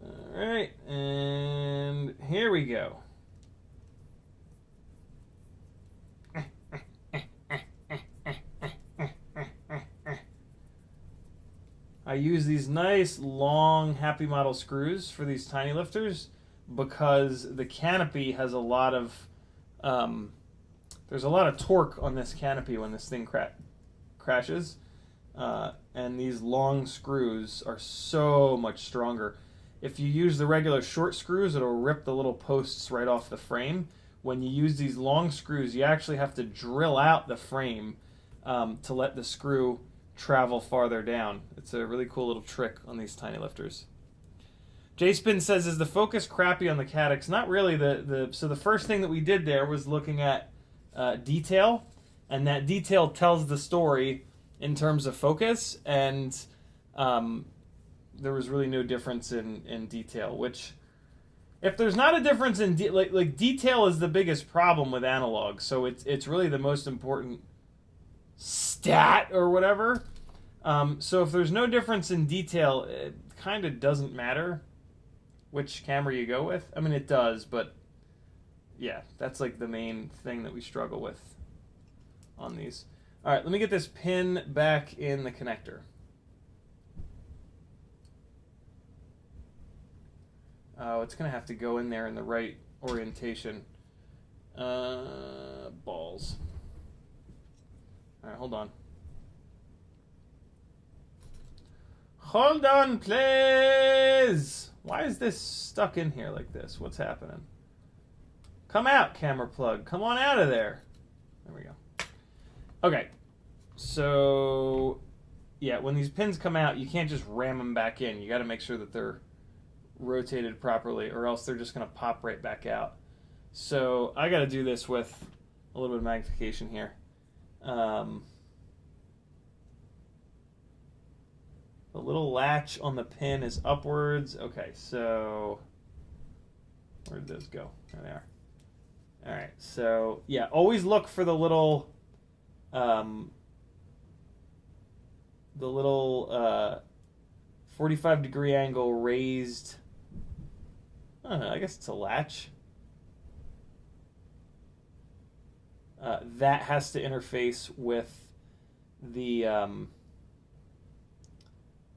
All right, and here we go. I use these nice long Happy Model screws for these tiny lifters because the canopy has a lot of there's a lot of torque on this canopy when this thing crashes, and these long screws are so much stronger. If you use the regular short screws, it'll rip the little posts right off the frame. when you use these long screws, you actually have to drill out the frame to let the screw travel farther down. It's a really cool little trick on these tiny lifters. J-Spin says, is the focus crappy on the Caddx? Not really. So the first thing that we did there was looking at detail, and that detail tells the story in terms of focus, and there was really no difference in detail, which, if there's not a difference in like detail is the biggest problem with analog, so it's really the most important stat or whatever. So if there's no difference in detail, it kind of doesn't matter which camera you go with. I mean, it does, but yeah, that's like the main thing that we struggle with on these. All right, let me get this pin back in the connector. Oh, it's going to have to go in there in the right orientation. Balls. All right, hold on. Hold on, please! Why is this stuck in here like this? What's happening? Come out, camera plug. Come on out of there. There we go. Okay. So, yeah, when these pins come out, you can't just ram them back in. You got to make sure that they're rotated properly, or else they're just going to pop right back out. So I got to do this with a little bit of magnification here. The little latch on the pin is upwards. Okay, so where did those go? There they are. All right, so yeah, always look for the little 45-degree angle raised. I don't know, I guess it's a latch. That has to interface with the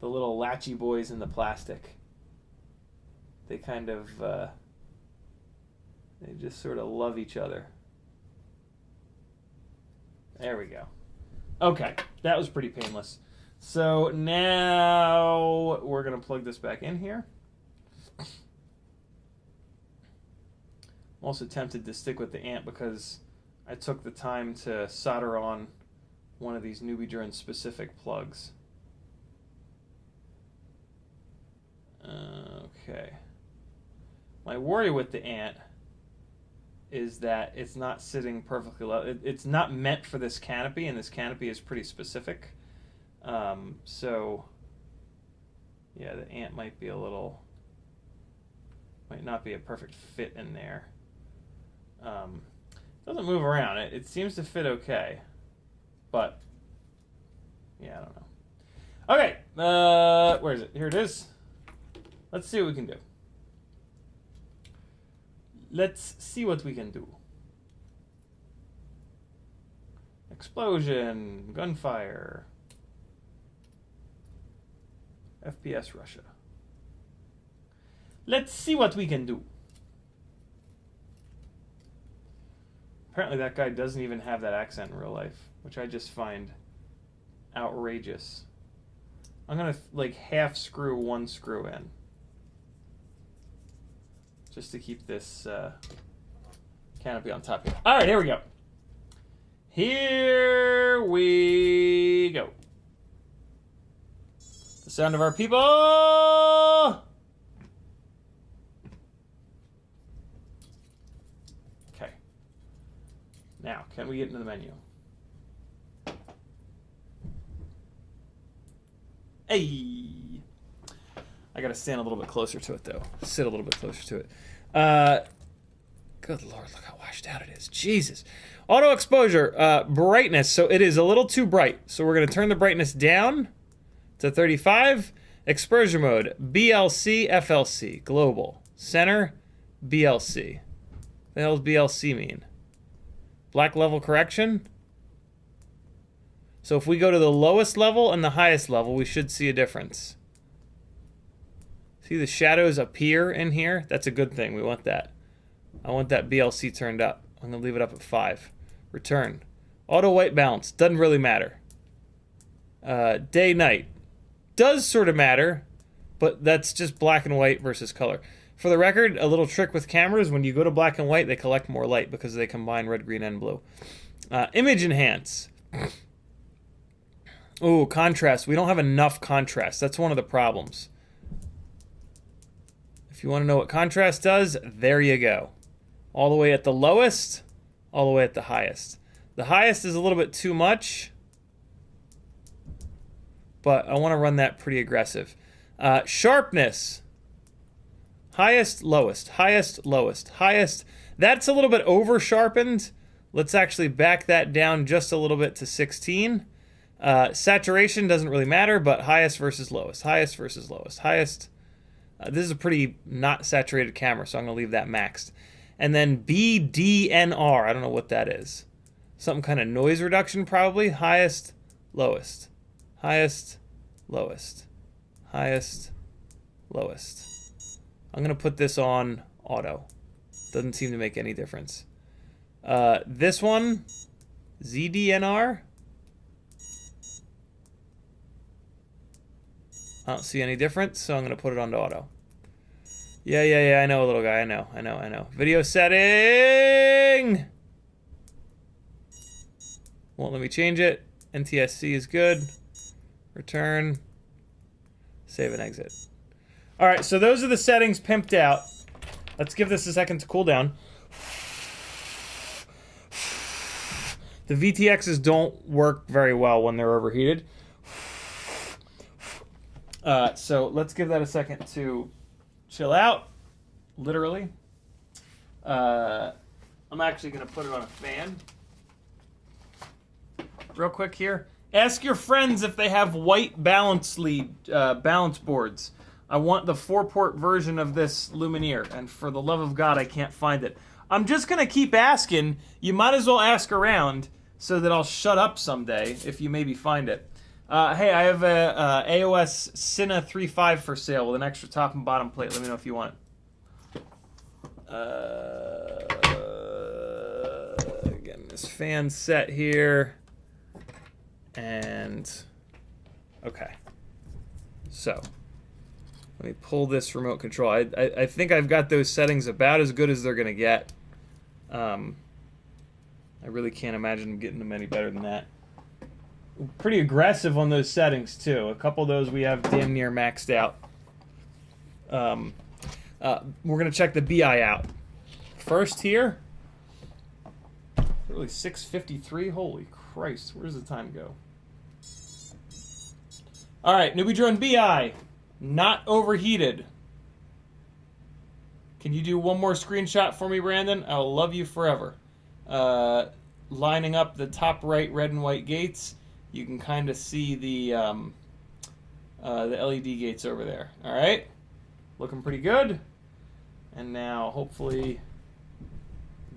little latchy boys in the plastic. They kind of they just sort of love each other. There we go. Okay, that was pretty painless. So now we're going to plug this back in here. I'm also tempted to stick with the Ant because I took the time to solder on one of these NewBee specific plugs. Okay. My worry with the Ant is that it's not sitting perfectly level. It's not meant for this canopy, and this canopy is pretty specific. So, yeah, the Ant might not be a perfect fit in there. Doesn't move around. It seems to fit okay, but yeah, I don't know. Okay, where is it? Here it is. Let's see what we can do. Let's see what we can do. Explosion, gunfire, FPS Russia. Let's see what we can do. Apparently that guy doesn't even have that accent in real life, which I just find outrageous. I'm gonna like half screw one screw in, just to keep this canopy on top here. All right, here we go. Here we go. The sound of our people. Okay. Now, can we get into the menu? Hey. I gotta stand a little bit closer to it, though. Sit a little bit closer to it. Good Lord, look how washed out it is. Jesus. Auto exposure, brightness. So it is a little too bright. So we're gonna turn the brightness down to 35. Exposure mode, BLC, FLC, global. Center, BLC. The hell does BLC mean? Black level correction. So if we go to the lowest level and the highest level, we should see a difference. See the shadows appear in here? That's a good thing. We want that. I want that BLC turned up. I'm going to leave it up at 5. Return. Auto white balance. Doesn't really matter. Day, night. Does sort of matter, but that's just black and white versus color. For the record, a little trick with cameras, when you go to black and white, they collect more light because they combine red, green, and blue. Image enhance. Ooh, contrast. We don't have enough contrast. That's one of the problems. If you want to know what contrast does, there you go. All the way at the lowest, all the way at the highest. The highest is a little bit too much, but I want to run that pretty aggressive. Sharpness. Highest, lowest, highest, lowest, highest. That's a little bit over sharpened. Let's actually back that down just a little bit to 16. Saturation doesn't really matter, but highest versus lowest, highest versus lowest, highest. This is a pretty not saturated camera, so I'm going to leave that maxed. And then BDNR, I don't know what that is. Some kind of noise reduction probably. Highest, lowest, highest, lowest, highest, lowest. I'm going to put this on auto. Doesn't seem to make any difference. This one, ZDNR. I don't see any difference, so I'm going to put it onto auto. Yeah, I know, little guy. I know. Video setting! Won't let me change it. NTSC is good. Return. Save and exit. All right, so those are the settings pimped out. Let's give this a second to cool down. The VTXs don't work very well when they're overheated. So let's give that a second to chill out, literally. I'm actually going to put it on a fan. Real quick here. Ask your friends if they have white balance boards. I want the 4-port version of this Lumineer, and for the love of God, I can't find it. I'm just going to keep asking. You might as well ask around so that I'll shut up someday if you maybe find it. Hey, I have a AOS Cine 3.5 for sale with an extra top and bottom plate. Let me know if you want it. Getting this fan set here. And, okay. So, let me pull this remote control. I think I've got those settings about as good as they're going to get. I really can't imagine getting them any better than that. Pretty aggressive on those settings too. A couple of those we have damn near maxed out. We're gonna check the BI out first here. Really 6:53. Holy Christ! Where's the time go? All right, newbie drone BI, not overheated. Can you do one more screenshot for me, Brandon? I'll love you forever. Lining up the top right red and white gates. You can kind of see the LED gates over there. All right, looking pretty good. And now, hopefully,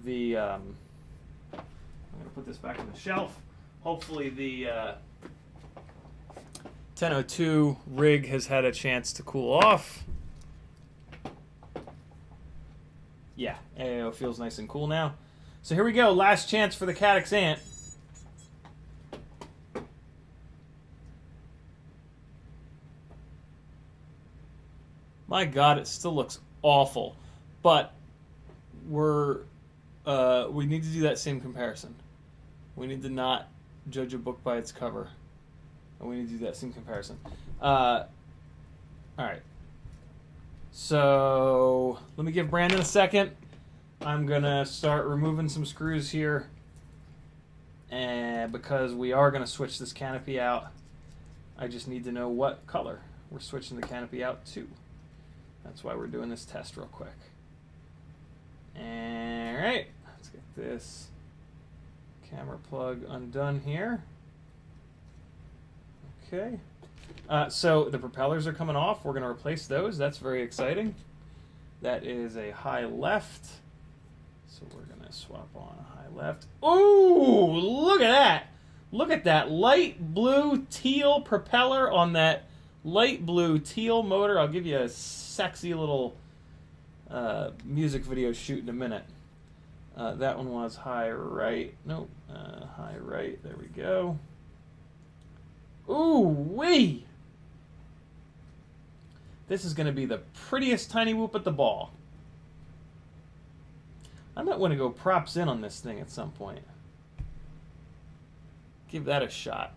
the I'm gonna put this back on the shelf. Hopefully, the 1002 rig has had a chance to cool off. Yeah, it feels nice and cool now. So here we go. Last chance for the Caddx Ant. My God, it still looks awful, but we need to do that same comparison. We need to not judge a book by its cover, and we need to do that same comparison. All right. So let me give Brandon a second. I'm gonna start removing some screws here, and because we are gonna switch this canopy out, I just need to know what color we're switching the canopy out to. That's why we're doing this test real quick. Alright, let's get this camera plug undone here. Okay. So the propellers are coming off. We're going to replace those. That's very exciting. That is a high left. So we're going to swap on a high left. Ooh, look at that. Look at that light blue teal propeller on that light blue teal motor. I'll give you a sexy little music video shoot in a minute. That one was high right. Nope. High right. There we go. Ooh wee! This is going to be the prettiest tiny whoop at the ball. I might want to go props in on this thing at some point. Give that a shot.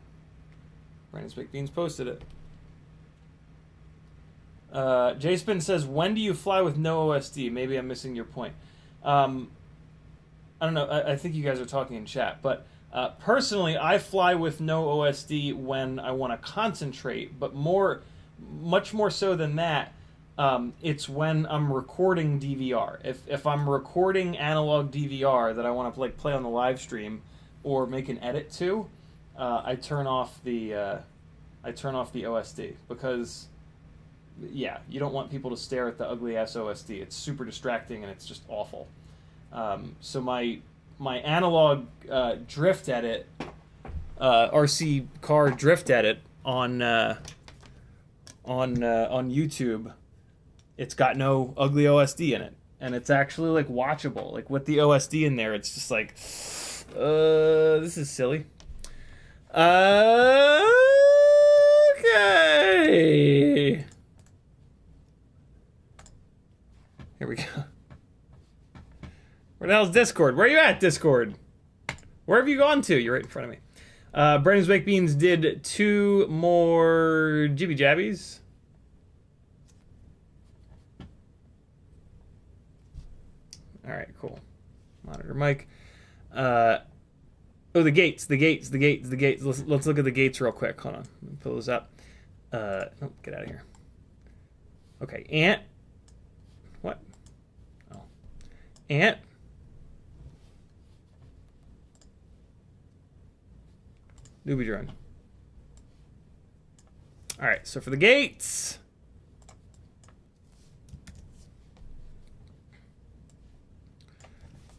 Brandon's Baked Beans posted it. J-Spin says, when do you fly with no OSD? Maybe I'm missing your point. I don't know. I think you guys are talking in chat. But personally, I fly with no OSD when I want to concentrate. But much more so than that, it's when I'm recording DVR. If I'm recording analog DVR that I want to play on the live stream or make an edit to, I turn off the OSD because, yeah, you don't want people to stare at the ugly ass OSD. It's super distracting and it's just awful. So my analog drift edit, RC car drift edit on YouTube, it's got no ugly OSD in it, and it's actually like watchable. Like with the OSD in there, it's just like, this is silly. Okay. Here we go. Where the hell's Discord? Where are you at, Discord? Where have you gone to? You're right in front of me. Brandon's Baked Beans did 2 more Jibby Jabbies. All right, cool. Monitor mic. Oh, the gates. Let's look at the gates real quick. Hold on. Let me pull those up. Oh, get out of here. Okay, Ant. What? Oh. Ant. Newbie drone. All right, so for the gates.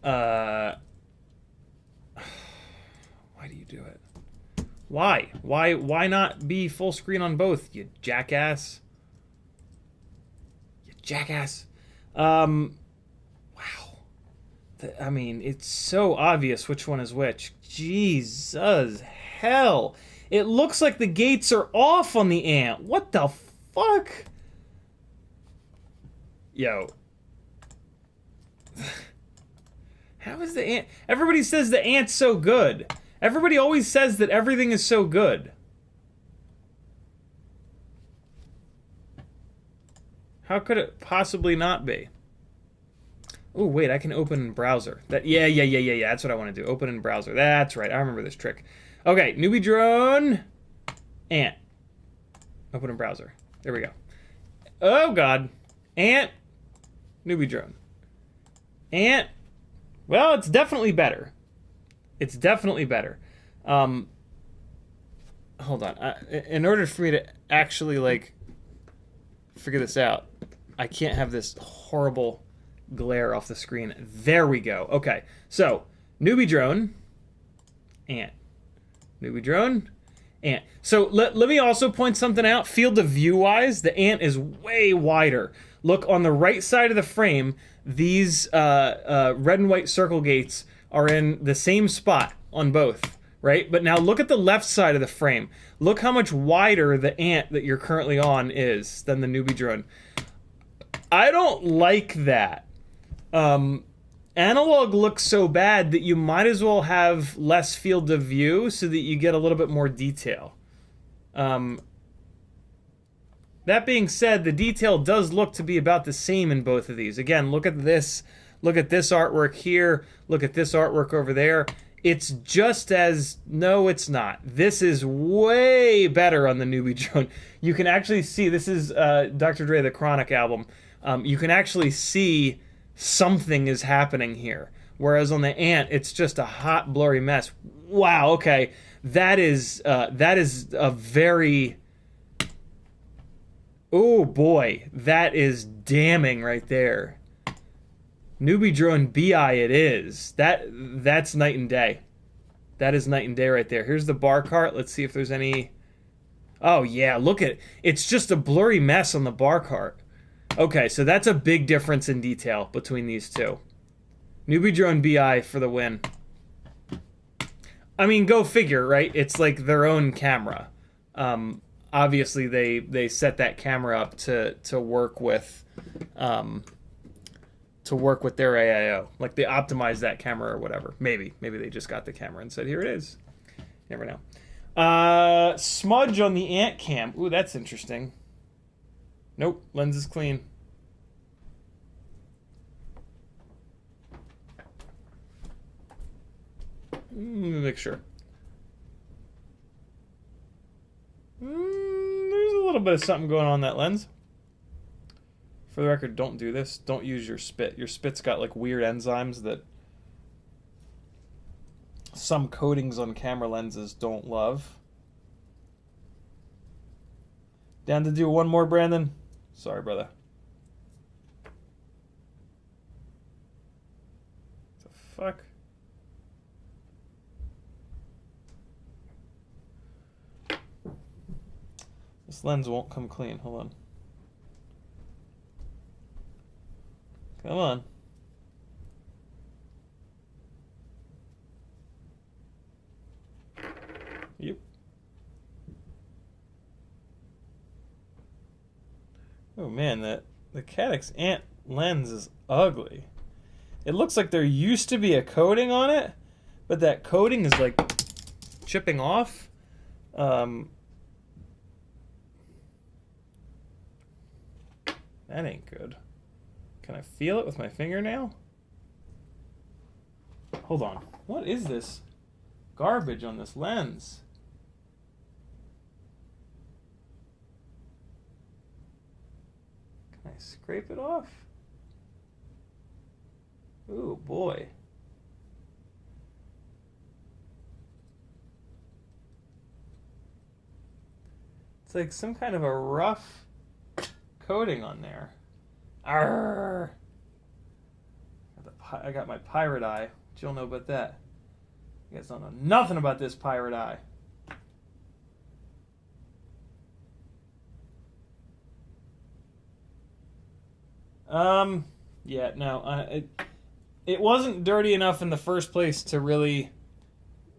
Why do you do it? Why? Why not be full screen on both, you jackass? You jackass. Wow. I mean, it's so obvious which one is which. Jesus hell. It looks like the gates are off on the Ant. What the fuck? Yo. How is the Ant? Everybody says the Ant's so good. Everybody always says that everything is so good. How could it possibly not be? Oh, wait, I can open in browser. Yeah, that's what I want to do. Open in browser. That's right. I remember this trick. Okay, newbie drone. Ant. Open in browser. There we go. Oh, God. Ant. Newbie drone. Ant. Well, it's definitely better. It's definitely better. Hold on. In order for me to actually, like, figure this out, I can't have this horrible glare off the screen. There we go. Okay. So, newbie drone. Ant. Newbie drone. Ant. So, let me also point something out. Field of view-wise, the Ant is way wider. Look, on the right side of the frame, these red and white circle gates are in the same spot on both, right? But now look at the left side of the frame. Look how much wider the Ant that you're currently on is than the newbie drone. I don't like that. Analog looks so bad that you might as well have less field of view so that you get a little bit more detail. That being said, the detail does look to be about the same in both of these. Again, look at this. Look at this artwork here. Look at this artwork over there. It's just as... No, it's not. This is way better on the newbie drone. You can actually see... This is Dr. Dre, the Chronic album. You can actually see something is happening here. Whereas on the Ant, it's just a hot, blurry mess. Wow, okay. That is a very... Oh boy, that is damning right there. Newbie drone BI it is. That's night and day. That is night and day right there. Here's the bar cart. Let's see if there's any... Oh yeah, look at it. It's just a blurry mess on the bar cart. Okay, so that's a big difference in detail between these two. Newbie drone BI for the win. I mean, go figure, right? It's like their own camera. obviously they set that camera up to work with their AIO. Like they optimized that camera or whatever. Maybe they just got the camera and said, here it is. Never know. Smudge on the Ant cam. Ooh, that's interesting. Nope, lens is clean. Make sure. There's a little bit of something going on in that lens. For the record, don't do this. Don't use your spit. Your spit's got like weird enzymes that some coatings on camera lenses don't love. Down to do one more, Brandon? Sorry, brother. What the fuck? This lens won't come clean. Hold on. Come on. Yep. Oh man, the Caddx Ant lens is ugly. It looks like there used to be a coating on it, but that coating is like chipping off. That ain't good. Can I feel it with my fingernail? Hold on. What is this garbage on this lens? Can I scrape it off? Ooh, boy. It's like some kind of a rough coating on there. Arrgh. I got my pirate eye. What y'all know about that? You guys don't know nothing about this pirate eye. Yeah, no. It wasn't dirty enough in the first place to really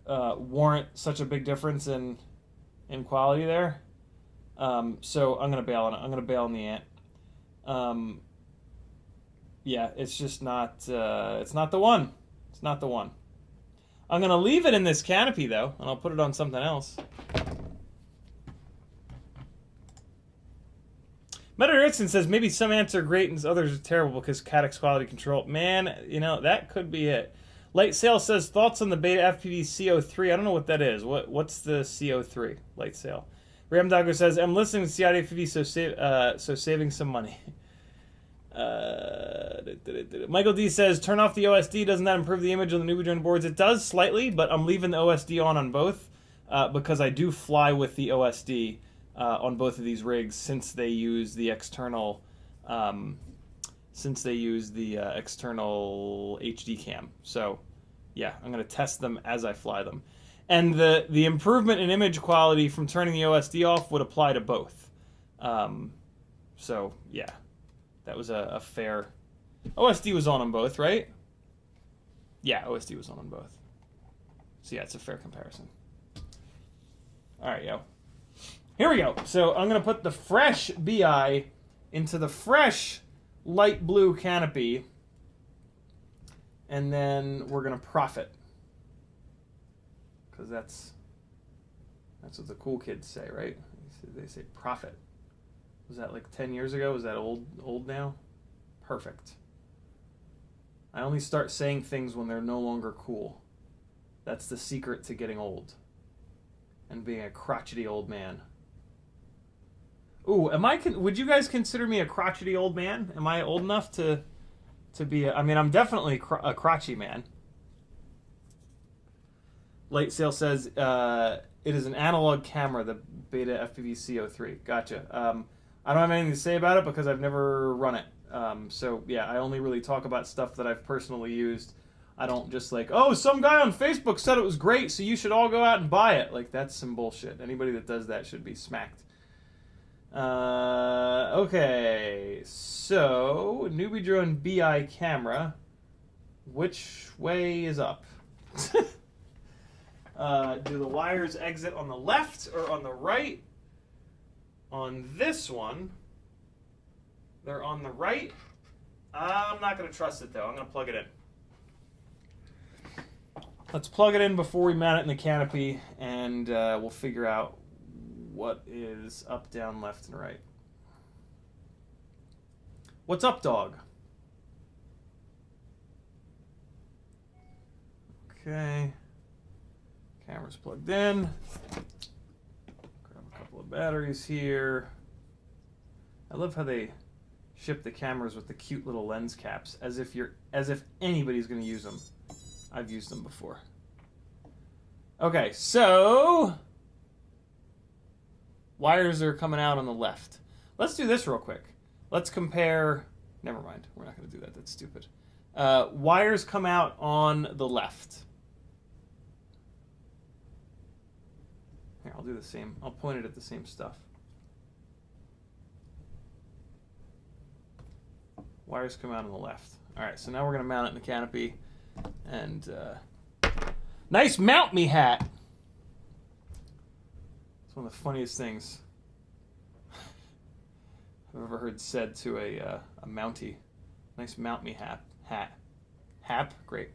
warrant such a big difference in quality there. So I'm gonna bail on it. I'm gonna bail on the Ant. Yeah, it's just not. It's not the one. It's not the one. I'm gonna leave it in this canopy though, and I'll put it on something else. Meta says maybe some ants are great and others are terrible because Caddx quality control. Man, you know that could be it. Light Sail says thoughts on the Betafpv CO3. I don't know what that is. What's the CO3? Light Sail. Ram Doggo says I'm listening to CiottiFPV, so saving some money. Michael D says turn off the OSD. Doesn't that improve the image on the NewBie boards? It does slightly, but I'm leaving the OSD on both because I do fly with the OSD on both of these rigs since they use the external external HD cam. So yeah, I'm going to test them as I fly them. And the improvement in image quality from turning the OSD off would apply to both. So yeah, that was a fair... OSD was on both, right? Yeah, OSD was on both. So yeah, it's a fair comparison. All right, yo. Here we go. So I'm going to put the fresh BI into the fresh light blue canopy. And then we're going to profit. Because that's what the cool kids say, right? They say profit. Was that like 10 years ago? Is that old now? Perfect. I only start saying things when they're no longer cool. That's the secret to getting old. And being a crotchety old man. Ooh, would you guys consider me a crotchety old man? Am I old enough to be I mean, I'm definitely a crotchy man. Light Sail says, it is an analog camera, the Betafpv CO3. Gotcha. I don't have anything to say about it because I've never run it. So, yeah, I only really talk about stuff that I've personally used. I don't just like, oh, some guy on Facebook said it was great, so you should all go out and buy it. Like, that's some bullshit. Anybody that does that should be smacked. Okay, so, newbie drone BI camera. Which way is up? Do the wires exit on the left or on the right? On this one, they're on the right. I'm not going to trust it, though. I'm going to plug it in. Let's plug it in before we mount it in the canopy, and we'll figure out what is up, down, left, and right. What's up, dog? Okay. Camera's plugged in. Grab a couple of batteries here. I love how they ship the cameras with the cute little lens caps, as if anybody's going to use them. I've used them before. Okay, so wires are coming out on the left. Let's do this real quick. Let's compare. Never mind. We're not going to do that. That's stupid. Wires come out on the left. Here, I'll do the same. I'll point it at the same stuff. Wires come out on the left. All right, so now we're going to mount it in the canopy. And nice mount me hat. It's one of the funniest things I've ever heard said to a Mountie. Nice mount me hat. Hap? Great.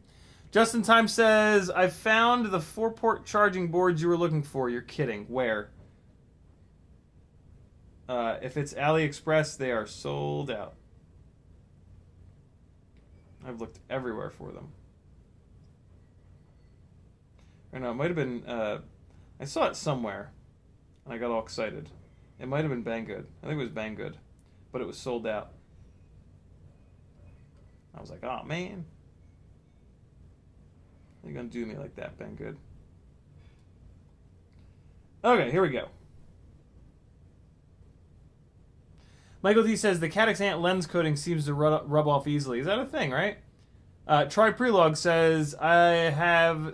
Justin Time says, I found the 4-port charging boards you were looking for. You're kidding. Where? If it's AliExpress, they are sold out. I've looked everywhere for them. Or no, it might have been, I saw it somewhere, and I got all excited. It might have been Banggood. I think it was Banggood, but it was sold out. I was like, oh man. You're going to do me like that, Banggood. Okay, here we go. Michael D says, the Caddx Ant lens coating seems to rub off easily. Is that a thing, right? Troy Prelog says, I have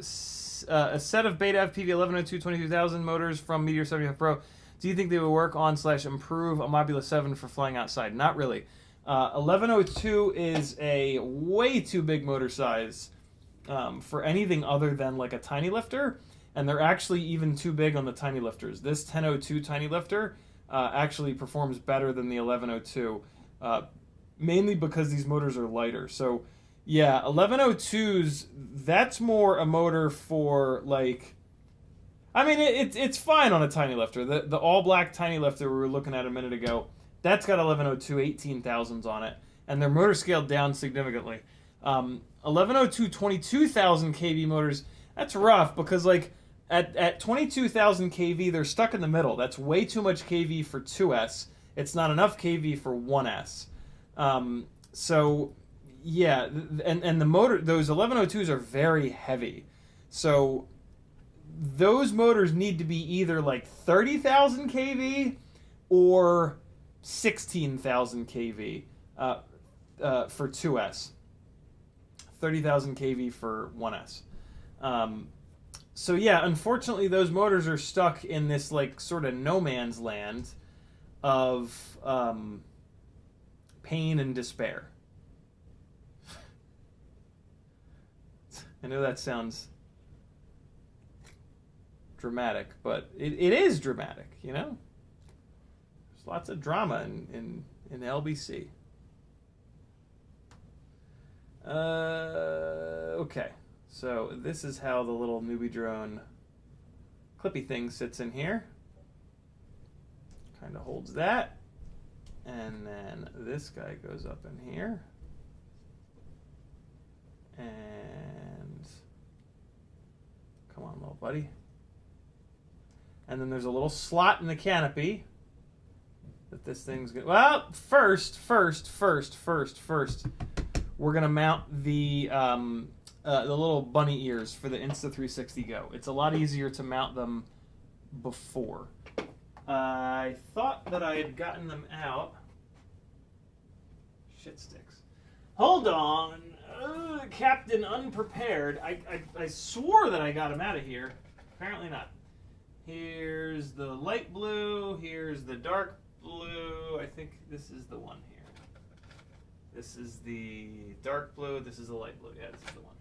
a set of Betafpv 1102 22,000 motors from Meteor 75 Pro. Do you think they will work on / improve a Mobula 7 for flying outside? Not really. 1102 is a way too big motor size for anything other than like a tiny lifter, and they're actually even too big on the tiny lifters. This 1002 tiny lifter actually performs better than the 1102, mainly because these motors are lighter. So yeah, 1102s, that's more a motor for like, I mean, it's fine on a tiny lifter. The all-black tiny lifter we were looking at a minute ago, that's got 1102 18,000s on it, and their motor scaled down significantly. 1102 22,000 kV motors, that's rough because like at 22,000 kV, they're stuck in the middle. That's way too much kV for 2S. It's not enough kV for 1S. So yeah, and the motor, those 1102s are very heavy. So those motors need to be either like 30,000 kV or 16,000 kV for 2S. 30,000 kV for 1S. So yeah, unfortunately those motors are stuck in this like sort of no man's land of pain and despair. I know that sounds dramatic, but it is dramatic, you know? There's lots of drama in LBC. Okay, so this is how the little newbie drone clippy thing sits in here. Kind of holds that. And then this guy goes up in here. And come on, little buddy. And then there's a little slot in the canopy that this thing's gonna. Well, first, we're gonna mount the little bunny ears for the Insta360 Go. It's a lot easier to mount them before. I thought that I had gotten them out. Shit sticks. Hold on. Captain Unprepared. I swore that I got him out of here. Apparently not. Here's the light blue. Here's the dark blue. I think this is the one here. This is the dark blue. This is the light blue. Yeah, this is the one.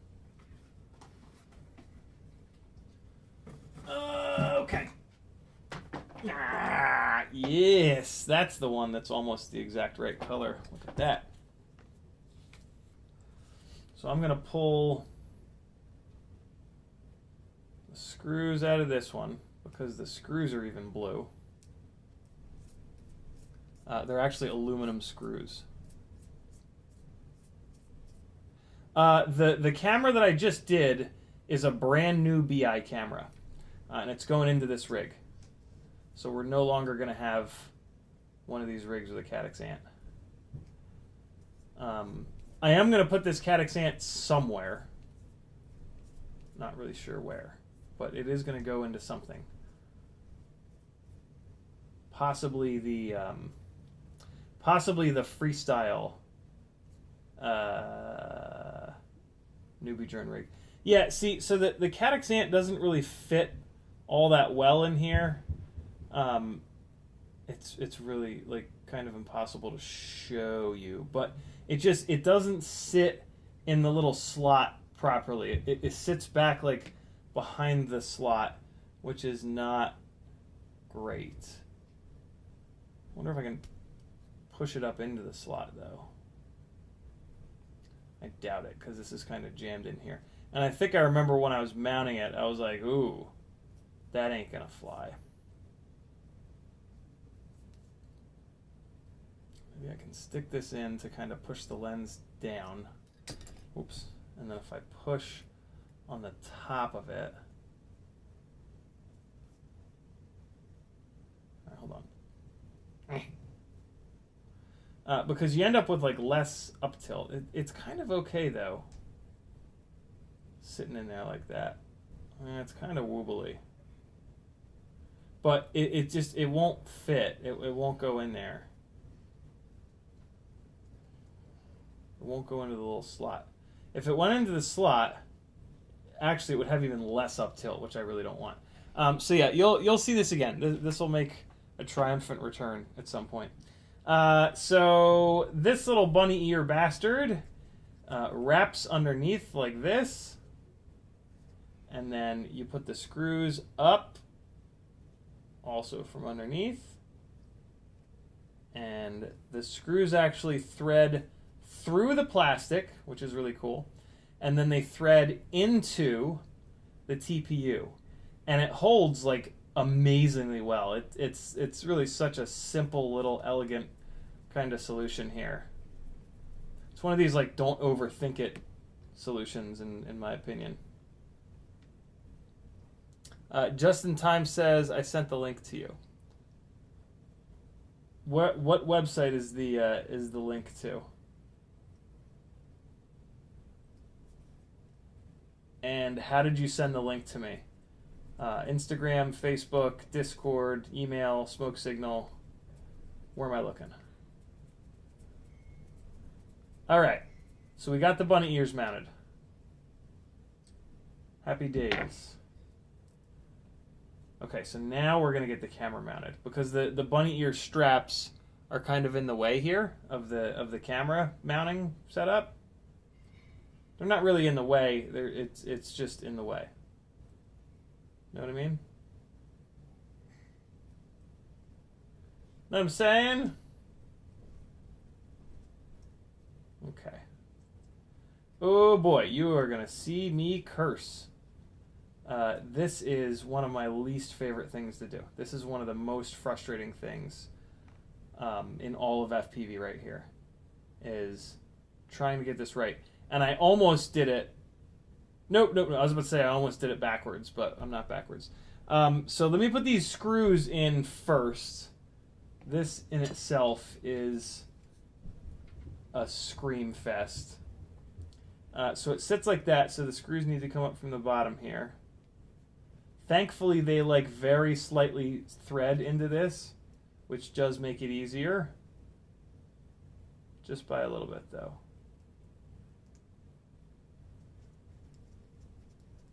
Okay. Yes, that's the one that's almost the exact right color. Look at that. So I'm going to pull the screws out of this one because the screws are even blue. They're actually aluminum screws. The camera that I just did is a brand new BI camera, and it's going into this rig. So we're no longer going to have one of these rigs with a Caddx Ant. I am going to put this Caddx Ant somewhere. Not really sure where, but it is going to go into something. Possibly the freestyle newbie drone rig. Yeah, see, so the Caddx Ant doesn't really fit all that well in here. It's really like kind of impossible to show you, but it doesn't sit in the little slot properly. It sits back like behind the slot, which is not great. I wonder if I can push it up into the slot though. I doubt it because this is kind of jammed in here. And I think I remember when I was mounting it, I was like, ooh, that ain't gonna fly. Maybe I can stick this in to kind of push the lens down. Oops. And then if I push on the top of it. All right, hold on. Because you end up with like less up tilt. It's kind of okay though. Sitting in there like that. It's kind of wobbly. But it won't fit. It won't go in there. It won't go into the little slot. If it went into the slot, actually it would have even less up tilt, which I really don't want. So yeah, you'll see this again. This will make a triumphant return at some point. So this little bunny ear bastard wraps underneath like this, and then you put the screws up also from underneath, and the screws actually thread through the plastic, which is really cool, and then they thread into the TPU, and it holds like amazingly well. It's really such a simple little elegant kind of solution here. It's one of these like don't overthink it solutions in my opinion. Just in Time says I sent the link to you. What website is the link to? And how did you send the link to me? Instagram, Facebook, Discord, email, smoke signal. Where am I looking? All right. So we got the bunny ears mounted. Happy days. Okay, so now we're going to get the camera mounted because the bunny ear straps are kind of in the way here of the camera mounting setup. They're not really in the way. It's just in the way. Know what I mean? Know what I'm saying? Okay. Oh boy, you are going to see me curse. This is one of my least favorite things to do. This is one of the most frustrating things in all of FPV right here, is trying to get this right. And I almost did it. Nope. I was about to say I almost did it backwards, but I'm not backwards. So let me put these screws in first. This in itself is a scream fest. So it sits like that, so the screws need to come up from the bottom here. Thankfully, they like very slightly thread into this, which does make it easier. Just by a little bit, though.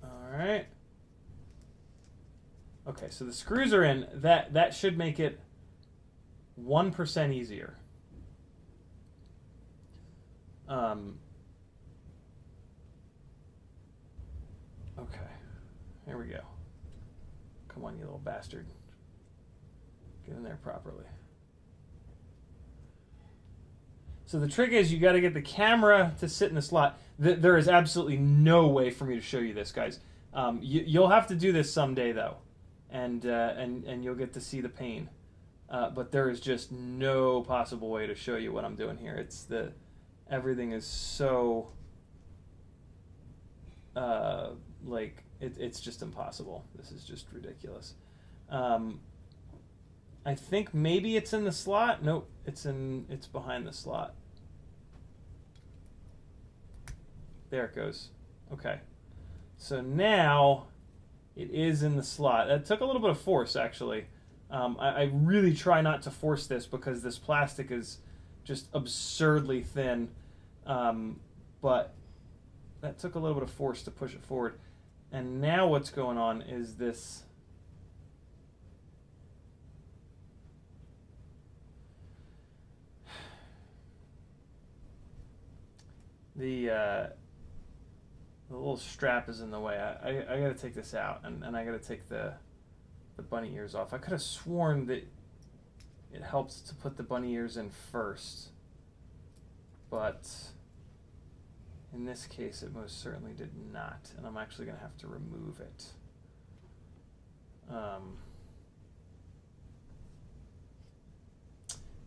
All right. Okay, so the screws are in. That should make it 1% easier. Okay, here we go. Come on, you little bastard. Get in there properly. So the trick is you got to get the camera to sit in the slot. There is absolutely no way for me to show you this, guys. You'll have to do this someday, though, and you'll get to see the pain. But there is just no possible way to show you what I'm doing here. Everything is so it's just impossible. This is just ridiculous. I think maybe it's in the slot. Nope, it's behind the slot. There it goes. Okay. So now it is in the slot. That took a little bit of force, actually. I really try not to force this because this plastic is just absurdly thin. But that took a little bit of force to push it forward. And now what's going on is this. The little strap is in the way. I got to take this out, and I got to take the bunny ears off. I could have sworn that it helps to put the bunny ears in first, but in this case it most certainly did not, and I'm actually going to have to remove it.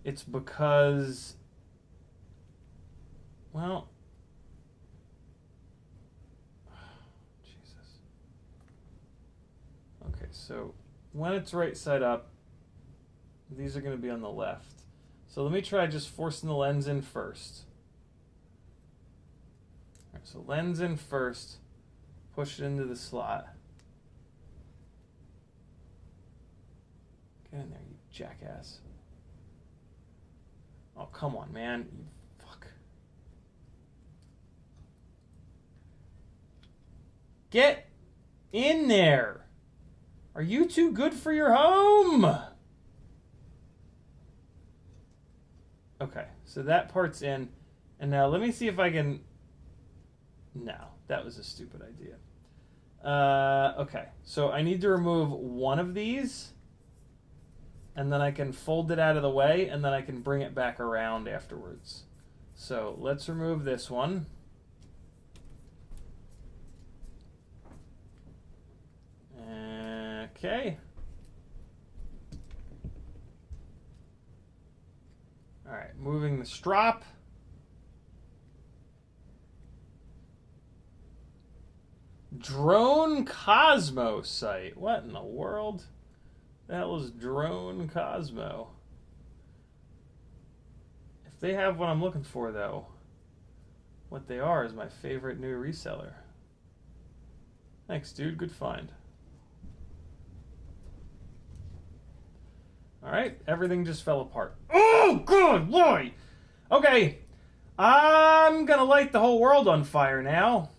It's because, well, Jesus. Okay, so when it's right side up, these are going to be on the left. So let me try just forcing the lens in first. All right, so lens in first, push it into the slot. Get in there, you jackass. Oh, come on, man. You fuck. Get in there. Are you too good for your home? Okay, so that part's in. And now let me see if I can... No, that was a stupid idea. Okay, so I need to remove one of these. And then I can fold it out of the way, and then I can bring it back around afterwards. So let's remove this one. Okay. All right, moving the strop. Drone Cosmo site. What in the world? That was Drone Cosmo. If they have what I'm looking for, though, what they are is my favorite new reseller. Thanks, dude. Good find. All right, everything just fell apart. Oh, good Lord! Okay, I'm gonna light the whole world on fire now.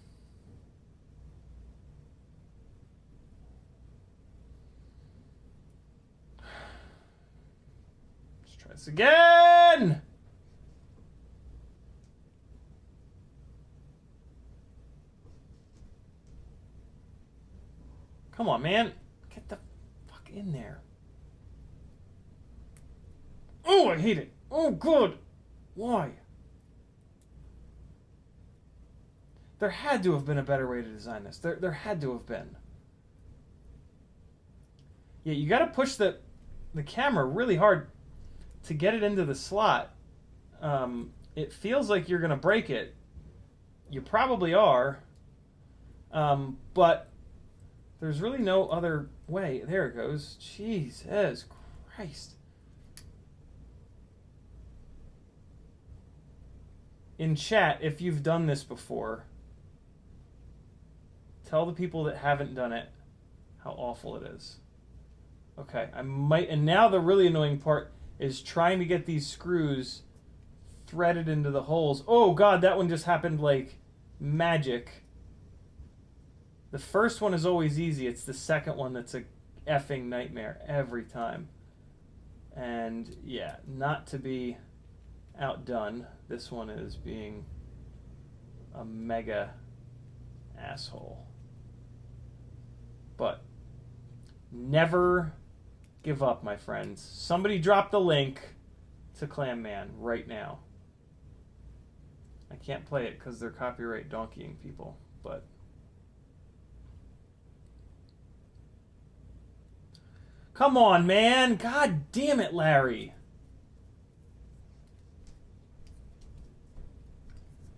Let's try this again. Come on, man. Get the fuck in there. Oh, I hate it. Oh, good. Why? There had to have been a better way to design this. There had to have been. Yeah, you got to push the camera really hard to get it into the slot. It feels like you're going to break it. You probably are. But there's really no other way. There it goes. Jesus Christ. In chat, if you've done this before, tell the people that haven't done it how awful it is. Okay, and now the really annoying part is trying to get these screws threaded into the holes. Oh God, that one just happened like magic. The first one is always easy. It's the second one that's a effing nightmare every time. And yeah, not to be outdone, this one is being a mega asshole. But never Give up, my friends. Somebody drop the link to Clam Man right now. I can't play it because they're copyright donkeying people, but... Come on, man! God damn it, Larry!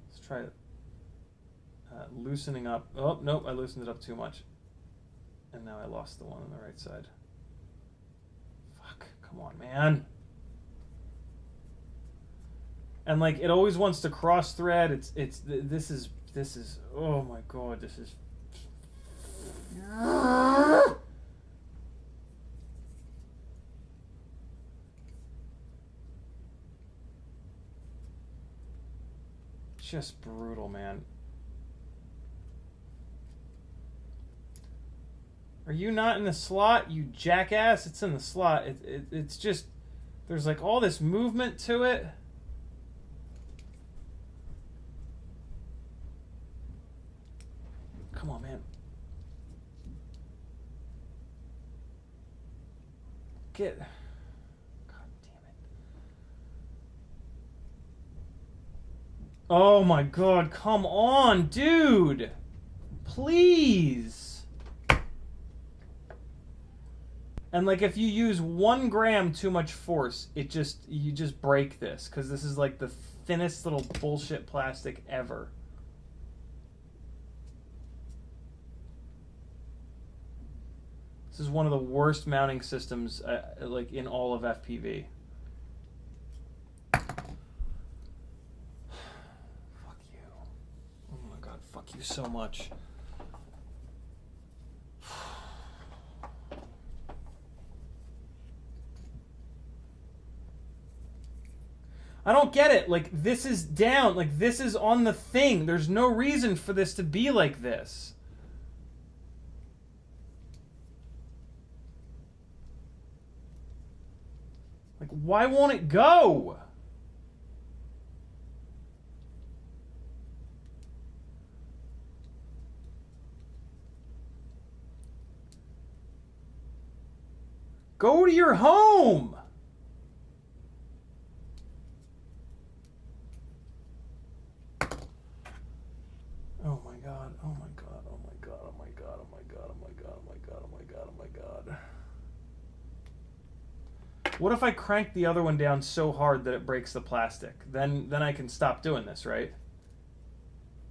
Let's try loosening up. Oh, nope, I loosened it up too much. And now I lost the one on the right side. Fuck, come on, man. And like, it always wants to cross thread. This is, oh my god, this is... Just brutal, man. Are you not in the slot, you jackass? It's in the slot. It's just... There's like all this movement to it. Come on, man. Get... God damn it. Oh my god, come on, dude! Please! And like, if you use 1 gram too much force, you just break this, because this is like the thinnest little bullshit plastic ever. This is one of the worst mounting systems like in all of FPV. Fuck you. Oh my god, fuck you so much. I don't get it. Like, this is down. Like, this is on the thing. There's no reason for this to be like this. Like, why won't it go? Go to your home. Oh my god, oh my god, oh my god, oh my god, oh my god, oh my god, oh my god, oh my god, oh my god. What if I crank the other one down so hard that it breaks the plastic? Then I can stop doing this, right?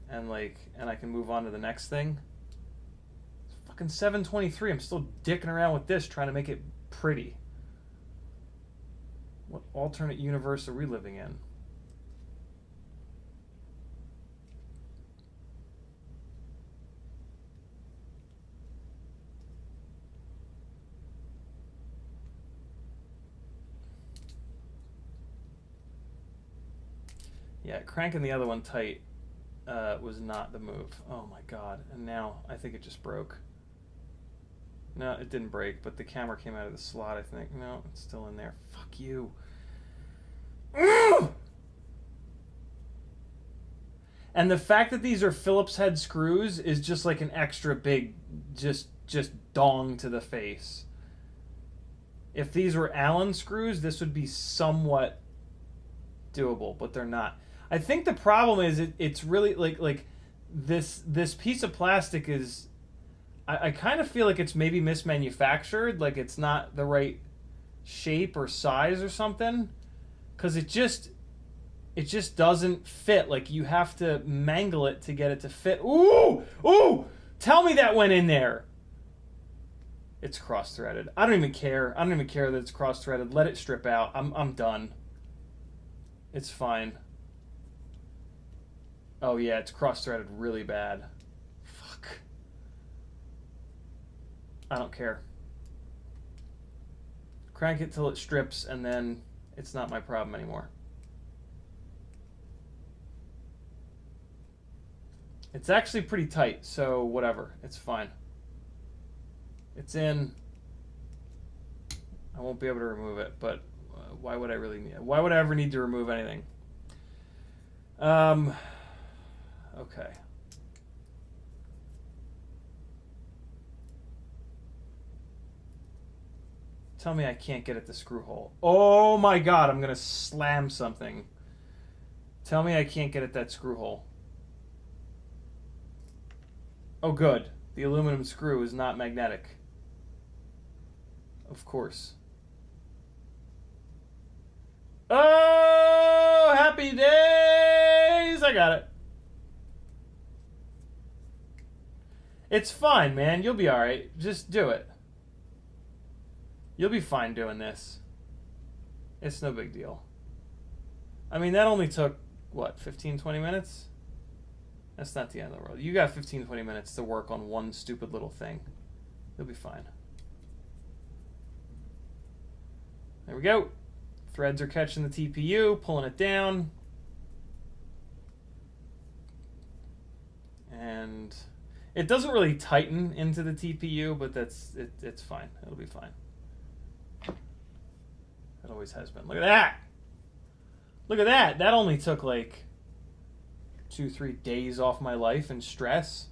And like, and I can move on to the next thing. It's fucking 723. I'm still dicking around with this, trying to make it pretty. What alternate universe are we living in? Yeah, cranking the other one tight was not the move. Oh my god. And now I think it just broke. No, it didn't break, but the camera came out of the slot, I think. No, it's still in there. Fuck you. And the fact that these are Phillips head screws is just like an extra big, just dong to the face. If these were Allen screws, this would be somewhat doable, but they're not. I think the problem is it's really like this piece of plastic is, I kind of feel like it's maybe mismanufactured, like it's not the right shape or size or something, because it just doesn't fit. Like, you have to mangle it to get it to fit. Ooh! Tell me that went in there. It's cross-threaded. I don't even care. I don't even care that it's cross-threaded. Let it strip out. I'm done. It's fine. Oh yeah, it's cross-threaded really bad. Fuck. I don't care. Crank it till it strips, and then it's not my problem anymore. It's actually pretty tight, so whatever. It's fine. It's in. I won't be able to remove it, but why would I really need? Why would I ever need to remove anything? Okay. Tell me I can't get at the screw hole. Oh my god, I'm gonna slam something. Tell me I can't get at that screw hole. Oh good. The aluminum screw is not magnetic. Of course. Oh, happy days! I got it. It's fine, man. You'll be alright. Just do it. You'll be fine doing this. It's no big deal. I mean, that only took, what, 15, 20 minutes? That's not the end of the world. You got 15, 20 minutes to work on one stupid little thing. You'll be fine. There we go. Threads are catching the TPU, pulling it down. And it doesn't really tighten into the TPU, but it's fine. It'll be fine. It always has been. Look at that! Look at that! That only took like 2-3 days off my life and stress.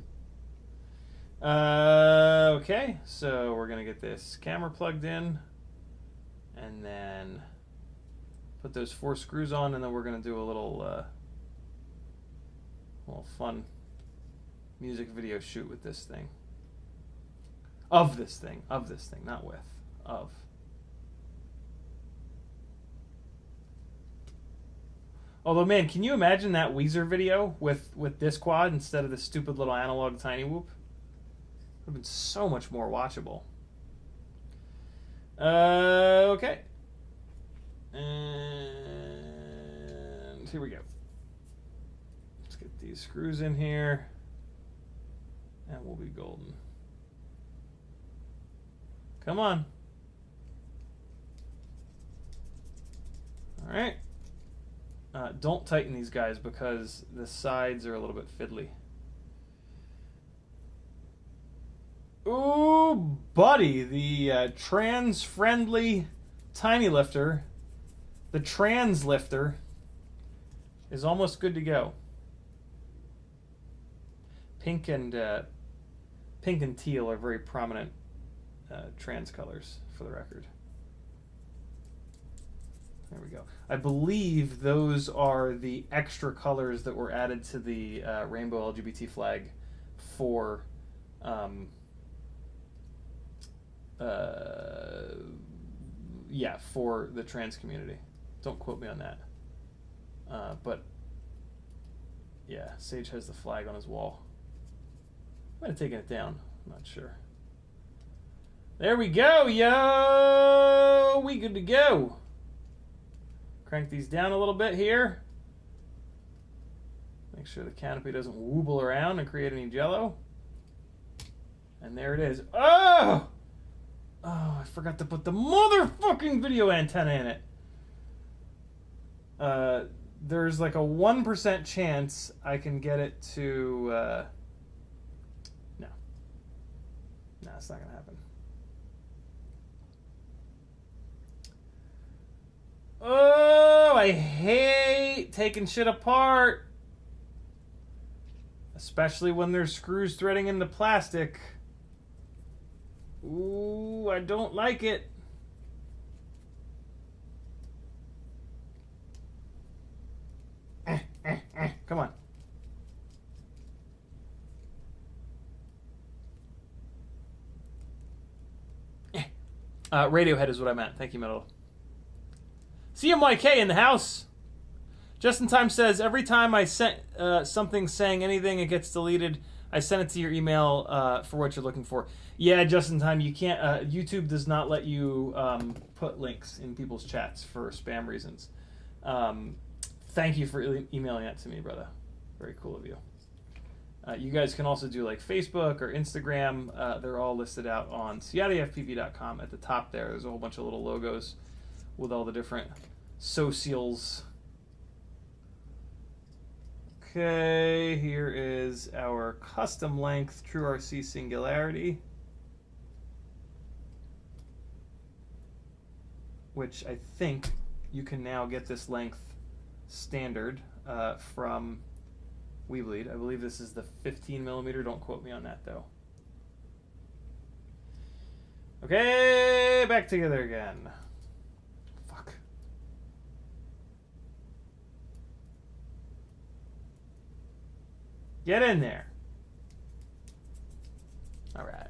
Okay, so we're gonna get this camera plugged in, and then put those 4 screws on, and then we're gonna do a little fun music video shoot with this thing. Of this thing, not with. Of. Although, man, can you imagine that Weezer video with this quad instead of the stupid little analog tiny whoop? It would have been so much more watchable. Okay. And here we go. Let's get these screws in here, and we'll be golden. Come on. All right. Don't tighten these guys because the sides are a little bit fiddly. Ooh, buddy, the trans-friendly tiny lifter, the trans lifter, is almost good to go. Pink and teal are very prominent trans colors, for the record. There we go. I believe those are the extra colors that were added to the rainbow LGBT flag for for the trans community. Don't quote me on that. But yeah, Sage has the flag on his wall. I might have taken it down. I'm not sure. There we go, yo! We good to go. Crank these down a little bit here. Make sure the canopy doesn't wobble around and create any jello. And there it is. Oh! Oh, I forgot to put the motherfucking video antenna in it. There's like a 1% chance I can get it to... No. No, it's not going to happen. Oh, I hate taking shit apart. Especially when there's screws threading into plastic. Ooh, I don't like it. Come on. Radiohead is what I meant. Thank you, Metal. CMYK in the house. Just in Time says, every time I sent something saying anything, it gets deleted. I sent it to your email for what you're looking for. Yeah, just in time. You can't. YouTube does not let you put links in people's chats for spam reasons. Thank you for emailing that to me, brother. Very cool of you. You guys can also do like Facebook or Instagram. They're all listed out on CiottiFPV.com. At the top there's a whole bunch of little logos with all the different socials. Okay, here is our custom length True RC Singularity, which I think you can now get this length standard from Weebleed. I believe this is the 15 millimeter. Don't quote me on that though. Okay, Hey, back together again. Fuck. Get in there. All right.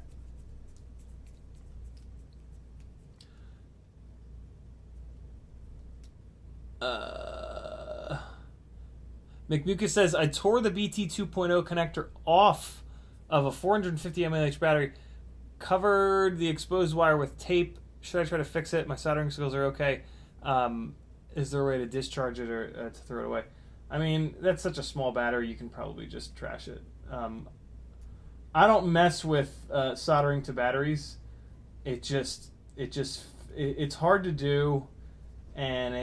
McMucus says, I tore the BT 2.0 connector off of a 450 mAh battery, covered the exposed wire with tape. Should I try to fix it? My soldering skills are okay. Is there a way to discharge it or to throw it away? I mean, that's such a small battery, you can probably just trash it. I don't mess with soldering to batteries. It's hard to do. And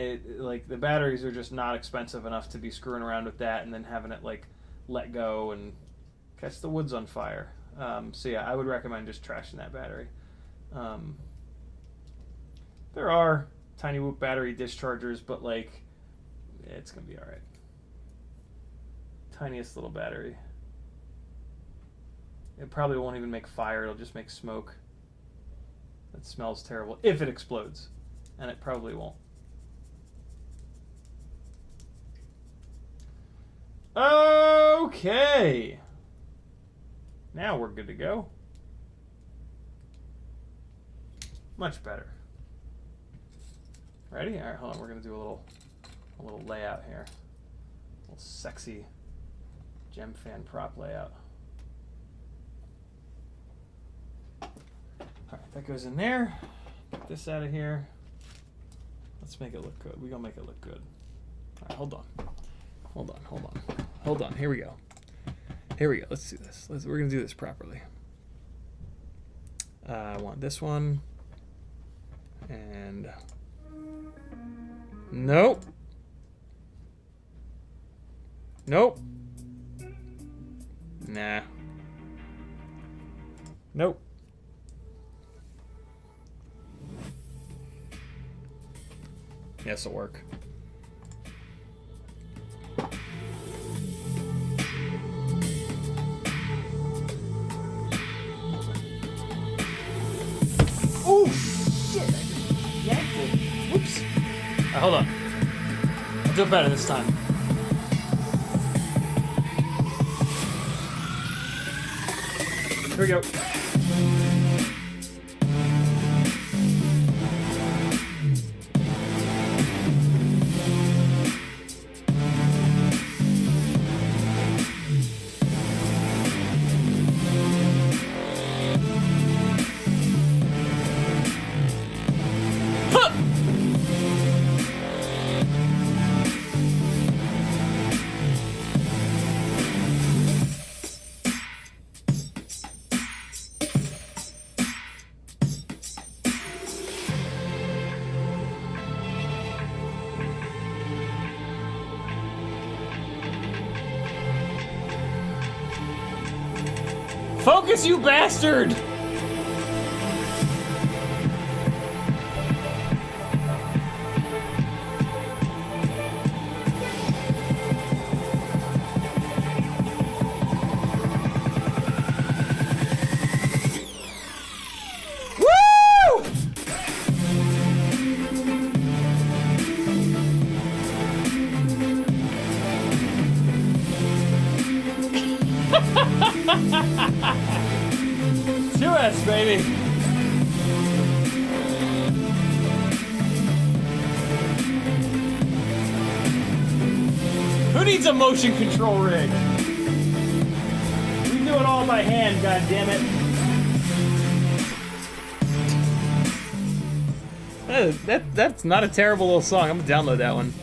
the batteries are just not expensive enough to be screwing around with that and then having it like let go and catch the woods on fire. So yeah, I would recommend just trashing that battery. There are tiny whoop battery dischargers, but like it's gonna be all right. Tiniest little battery. It probably won't even make fire. It'll just make smoke. That smells terrible if it explodes, and it probably won't. Okay. Now we're good to go. Much better. Ready? All right, hold on. We're gonna do a little layout here. A little sexy gem fan prop layout. All right, that goes in there. Get this out of here. Let's make it look good. We're gonna make it look good. All right, hold on. Hold on. Here we go. Let's do this. We're gonna do this properly. I want this one. And nope. Nah. Nope. Yes, it'll work. Oh shit! I just yanked it. Whoops. All right, hold on. I'll do it better this time. Here we go. Focus, you bastard! Woo! Yes, baby. Who needs a motion control rig? We do it all by hand, god damn it. That's not a terrible little song. I'm gonna download that one.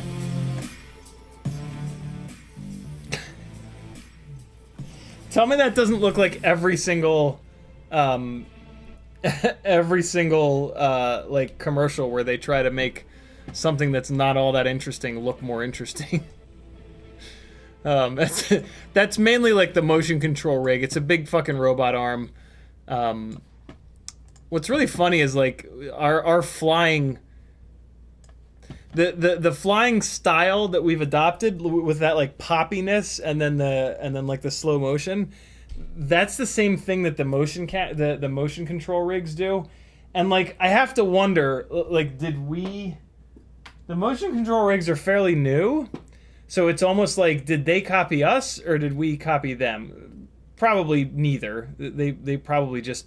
Tell me that doesn't look like every single like commercial where they try to make something that's not all that interesting look more interesting. That's mainly like the motion control rig. It's a big fucking robot arm. What's really funny is like our flying, the flying style that we've adopted with that like poppiness and then like the slow motion. That's the same thing that the motion control rigs do, And like, I have to wonder, like, the motion control rigs are fairly new, so it's almost like, did they copy us or did we copy them? Probably neither. They probably just,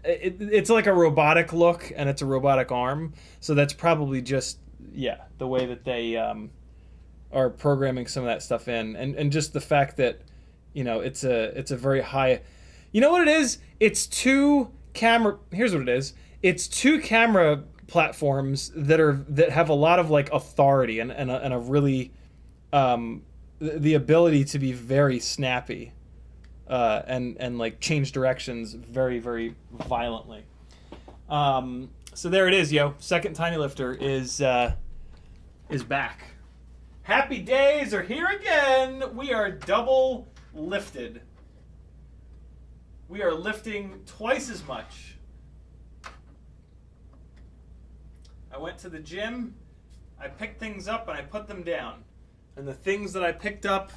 it's like a robotic look and it's a robotic arm, so that's probably just, yeah, the way that they are programming some of that stuff in, and just the fact that, you know, it's a very high, you know what it is? It's two camera. Here's what it is. It's two camera platforms that have a lot of like authority and a really the ability to be very snappy and like change directions very, very violently. So there it is, yo. Second tiny lifter is back. Happy days are here again. We are double lifted. We are lifting twice as much. I went to the gym, I picked things up and I put them down. And the things that I picked up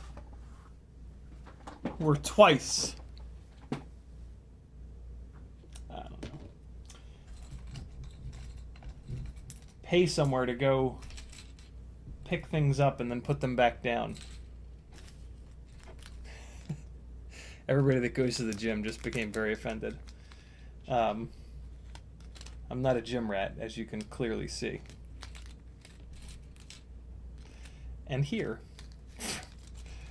were twice. I don't know. Pay somewhere to go pick things up and then put them back down. Everybody that goes to the gym just became very offended. I'm not a gym rat, as you can clearly see. And here,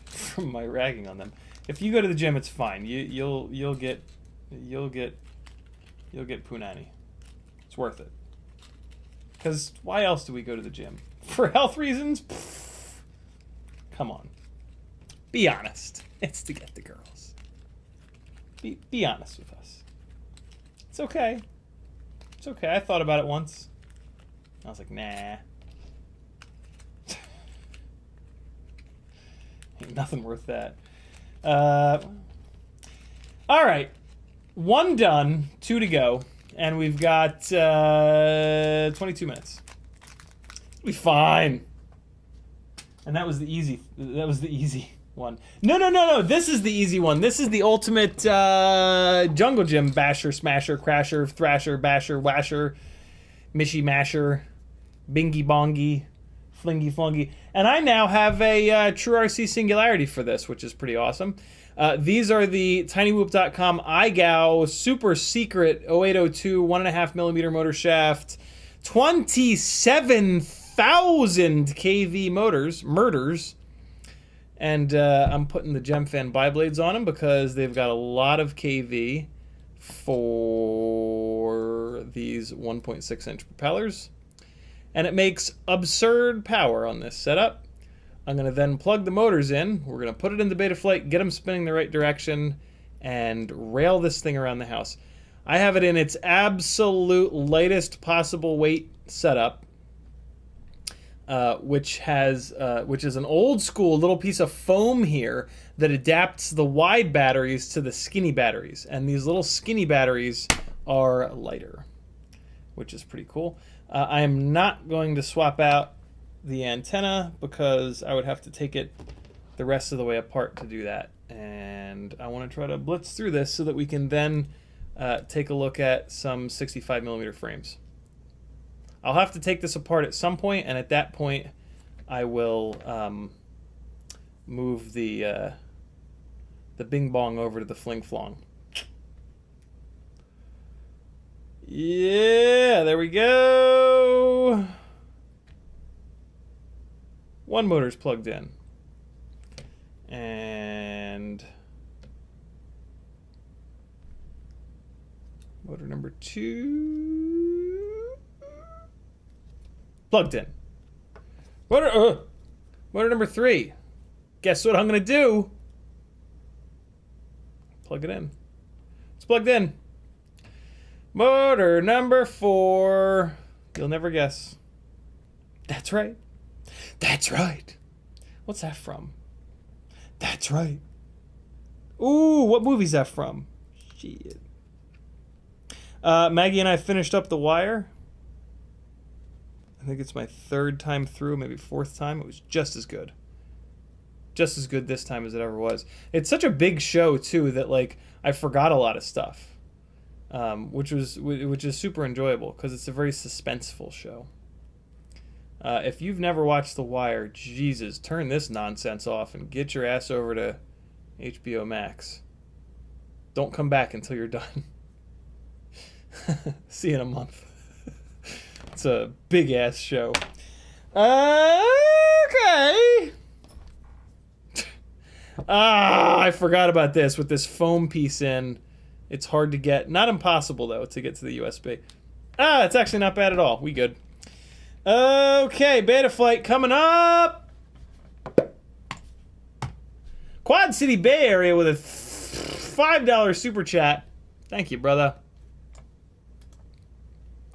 from my ragging on them, if you go to the gym, it's fine. You'll get punani. It's worth it. Because why else do we go to the gym? For health reasons? Pfft. Come on. Be honest. It's to get the girls. Be honest with us. It's okay. It's okay. I thought about it once. I was like, nah. Ain't nothing worth that. All right. One done. 2 to go. And we've got 22 minutes. We'll be fine. And that was the easy one. No. This is the easy one. This is the ultimate jungle gym basher, smasher, crasher, thrasher, basher, washer, mishy masher, bingy bongy, flingy flungy. And I now have a True RC Singularity for this, which is pretty awesome. These are the tinywhoop.com iGao super secret 0802 1.5 millimeter motor shaft, 27,000 kV murders. And I'm putting the Gemfan biblades on them because they've got a lot of kV for these 1.6 inch propellers. And it makes absurd power on this setup. I'm going to then plug the motors in. We're going to put it in the Betaflight, get them spinning the right direction, and rail this thing around the house. I have it in its absolute lightest possible weight setup. Which is an old school little piece of foam here that adapts the wide batteries to the skinny batteries. And these little skinny batteries are lighter, which is pretty cool. I am not going to swap out the antenna because I would have to take it the rest of the way apart to do that. And I want to try to blitz through this so that we can then take a look at some 65 millimeter frames. I'll have to take this apart at some point, and at that point, I will move the bing bong over to the fling flong. Yeah, there we go. One motor's plugged in, and motor number 2. Plugged in. Motor number 3. Guess what I'm going to do? Plug it in. It's plugged in. Motor number 4. You'll never guess. That's right. That's right. What's that from? That's right. Ooh, what movie's that from? Shit. Maggie and I finished up the wire. I think it's my 3rd time through, maybe 4th time. It was just as good. Just as good this time as it ever was. It's such a big show, too, that, like, I forgot a lot of stuff. which is super enjoyable because it's a very suspenseful show. If you've never watched The Wire, Jesus, turn this nonsense off and get your ass over to HBO Max. Don't come back until you're done. See you in a month. It's a big ass show. Okay. I forgot about this. With this foam piece in, it's hard to get. Not impossible though to get to the USB. It's actually not bad at all. We good. Okay, Betaflight coming up. Quad City Bay Area with a $5 super chat. Thank you, brother.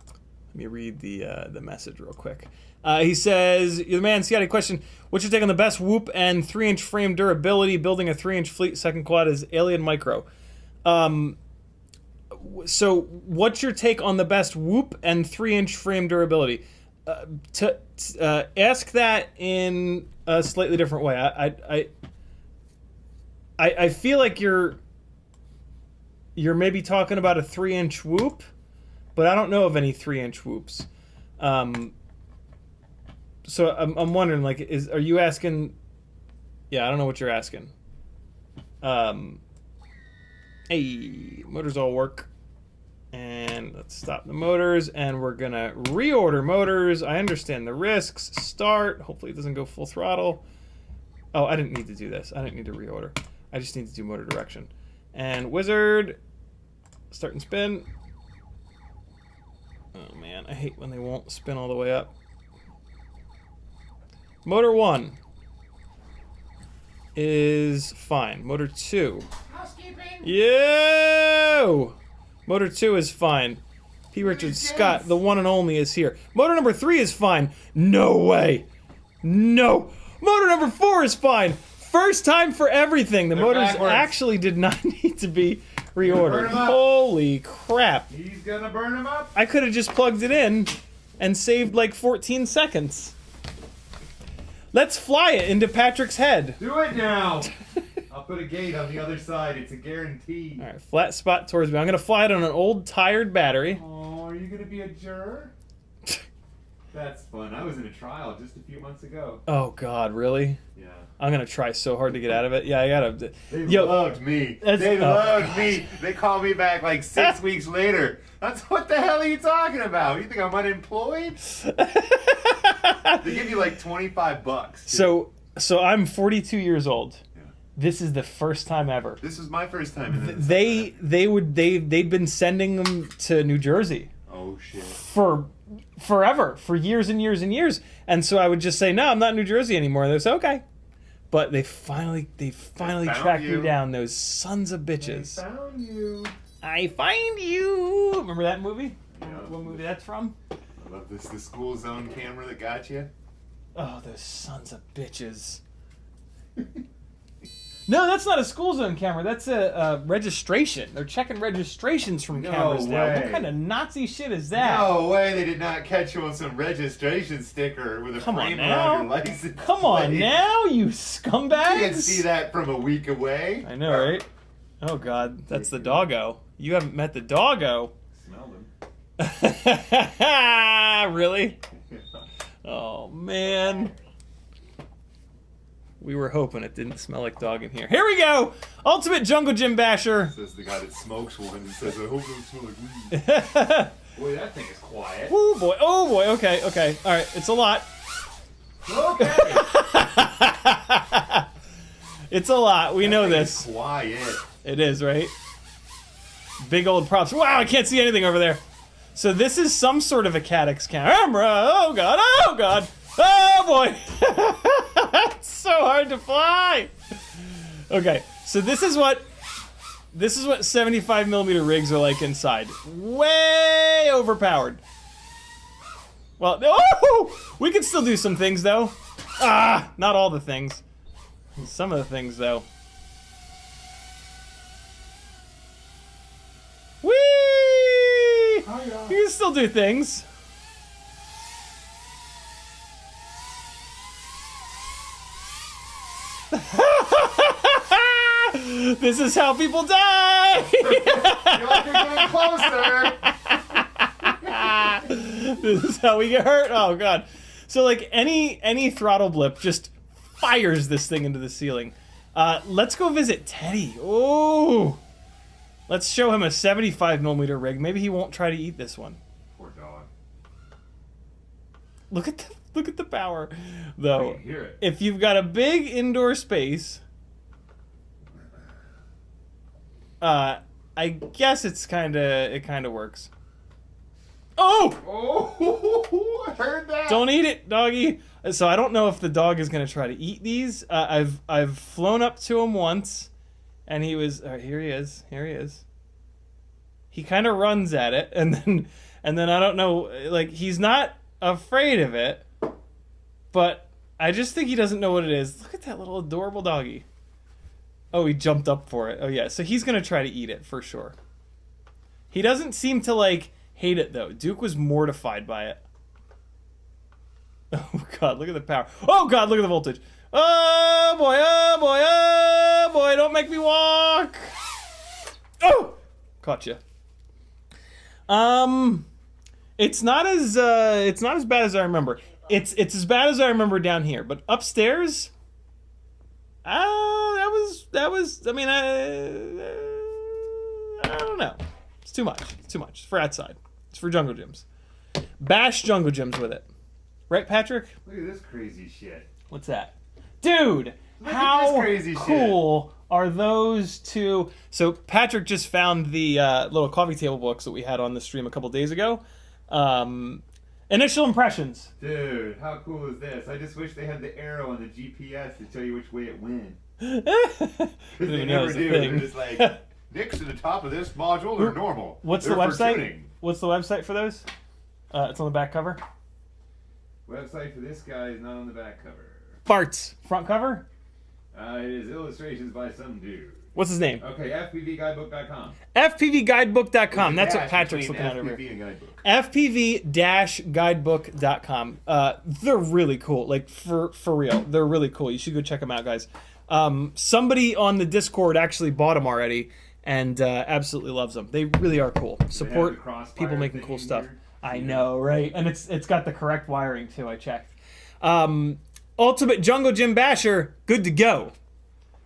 Let me read the message real quick. He says, "You're the man, Ciotti. Question: what's your take on the best whoop and 3-inch frame durability? Building a 3-inch fleet second quad is Alien Micro. So, what's your take on the best whoop and 3-inch frame durability? Ask that in a slightly different way. I feel like you're maybe talking about a 3-inch whoop, but I don't know of any 3-inch whoops. So I'm wondering, like, are you asking? Yeah, I don't know what you're asking. Hey, motors all work. And let's stop the motors, and we're gonna reorder motors. I understand the risks. Start. Hopefully it doesn't go full throttle. Oh, I didn't need to do this. I didn't need to reorder. I just need to do motor direction. And wizard. Start and spin. Oh man, I hate when they won't spin all the way up. Motor 1 is fine. Motor 2. Housekeeping. Yo! Motor 2 is fine. P. Richard Scott, the one and only, is here. Motor number 3 is fine. No way. No. Motor number 4 is fine. First time for everything. The motors actually did not need to be reordered. Holy crap. He's gonna burn him up. I could have just plugged it in and saved like 14 seconds. Let's fly it into Patrick's head. Do it now. I'll put a gate on the other side. It's a guarantee. All right, flat spot towards me. I'm going to fly it on an old tired battery. Oh, are you going to be a juror? That's fun. I was in a trial just a few months ago. Oh, God, really? Yeah. I'm going to try so hard to get out of it. Yeah, I got to... They loved me. They loved me. They called me back like 6 weeks later. That's what the hell are you talking about? You think I'm unemployed? They give you like $25. So I'm 42 years old. Yeah. This is the first time ever. This was my first time in this. They'd been sending them to New Jersey. Oh shit. For forever, for years and years and years. And so I would just say, "No, I'm not in New Jersey anymore." And they say, "Okay." But they finally tracked me down, those sons of bitches. They found you. I find you. Remember that movie? Yeah. What movie that's from? I love this. The school zone camera that got you. Oh, those sons of bitches. No, that's not a school zone camera. That's a registration. They're checking registrations from cameras now. What kind of Nazi shit is that? No way they did not catch you on some registration sticker with a frame around your license Come on now, you scumbags! You can't see that from a week away. I know, right? Oh, God. That's the doggo. You haven't met the doggo. Smell them. Really? Oh, man. We were hoping it didn't smell like dog in here. Here we go! Ultimate Jungle Gym Basher. Says the guy that smokes one and says, I hope it don't smell like weed. Boy, that thing is quiet. Oh, boy. Oh, boy. Okay, okay. All right. It's a lot. Okay. It's a lot. We know this. Quiet. It is, right? Big old props. Wow, I can't see anything over there. So this is some sort of a Caddx camera. Oh, God. Oh, God. Oh, boy. It's so hard to fly. Okay, so this is what 75mm rigs are like inside. Way overpowered. Well, oh, we can still do some things, though. Not all the things. Some of the things, though. Whee! Oh, yeah. You can still do things. This is how people die. You're like, you're getting closer. This is how we get hurt. Oh god. So like any throttle blip just fires this thing into the ceiling. Let's go visit Teddy. Oh, let's show him a 75mm rig. Maybe he won't try to eat this one. Poor dog. Look at the power, though. I can hear it. If you've got a big indoor space, I guess it kind of works. Oh! Oh, I heard that. Don't eat it, doggy. So I don't know if the dog is gonna try to eat these. I've flown up to him once, and he was here. He is. He kind of runs at it, and then I don't know. Like, he's not afraid of it, but I just think he doesn't know what it is. Look at that little adorable doggy. Oh, he jumped up for it. Oh yeah, so he's gonna try to eat it for sure. He doesn't seem to like hate it though. Duke was mortified by it. Oh god, look at the power. Oh god, look at the voltage. Oh boy, oh boy, oh boy, don't make me walk. Oh! Caught you. It's not as bad as I remember. It's as bad as I remember down here, but upstairs, that was I mean, I don't know. It's too much. It's too much. It's for outside. It's for jungle gyms. Bash jungle gyms with it. Right, Patrick? Look at this crazy shit. What's that? Dude, Look at how this crazy cool are those two? So Patrick just found the little coffee table books that we had on the stream a couple days ago. Initial impressions. Dude, how cool is this? I just wish they had the arrow on the GPS to tell you which way it went. Because They never do. They're just like, next to the top of this module are normal. What's They're the for website? tuning. What's the website for those? It's on the back cover. Website for this guy is not on the back cover. Farts. Front cover? It is illustrations by some dude. What's his name? Okay, FPVguidebook.com. FPVguidebook.com. That's what Dash Patrick's between looking at over FPV here. and Guidebook. FPV-guidebook.com. They're really cool. Like, for real. They're really cool. You should go check them out, guys. Somebody on the Discord actually bought them already and absolutely loves them. They really are cool. Support people making cool stuff. Here. I know, right? And it's got the correct wiring, too. I checked. Ultimate Jungle Gym Basher, good to go.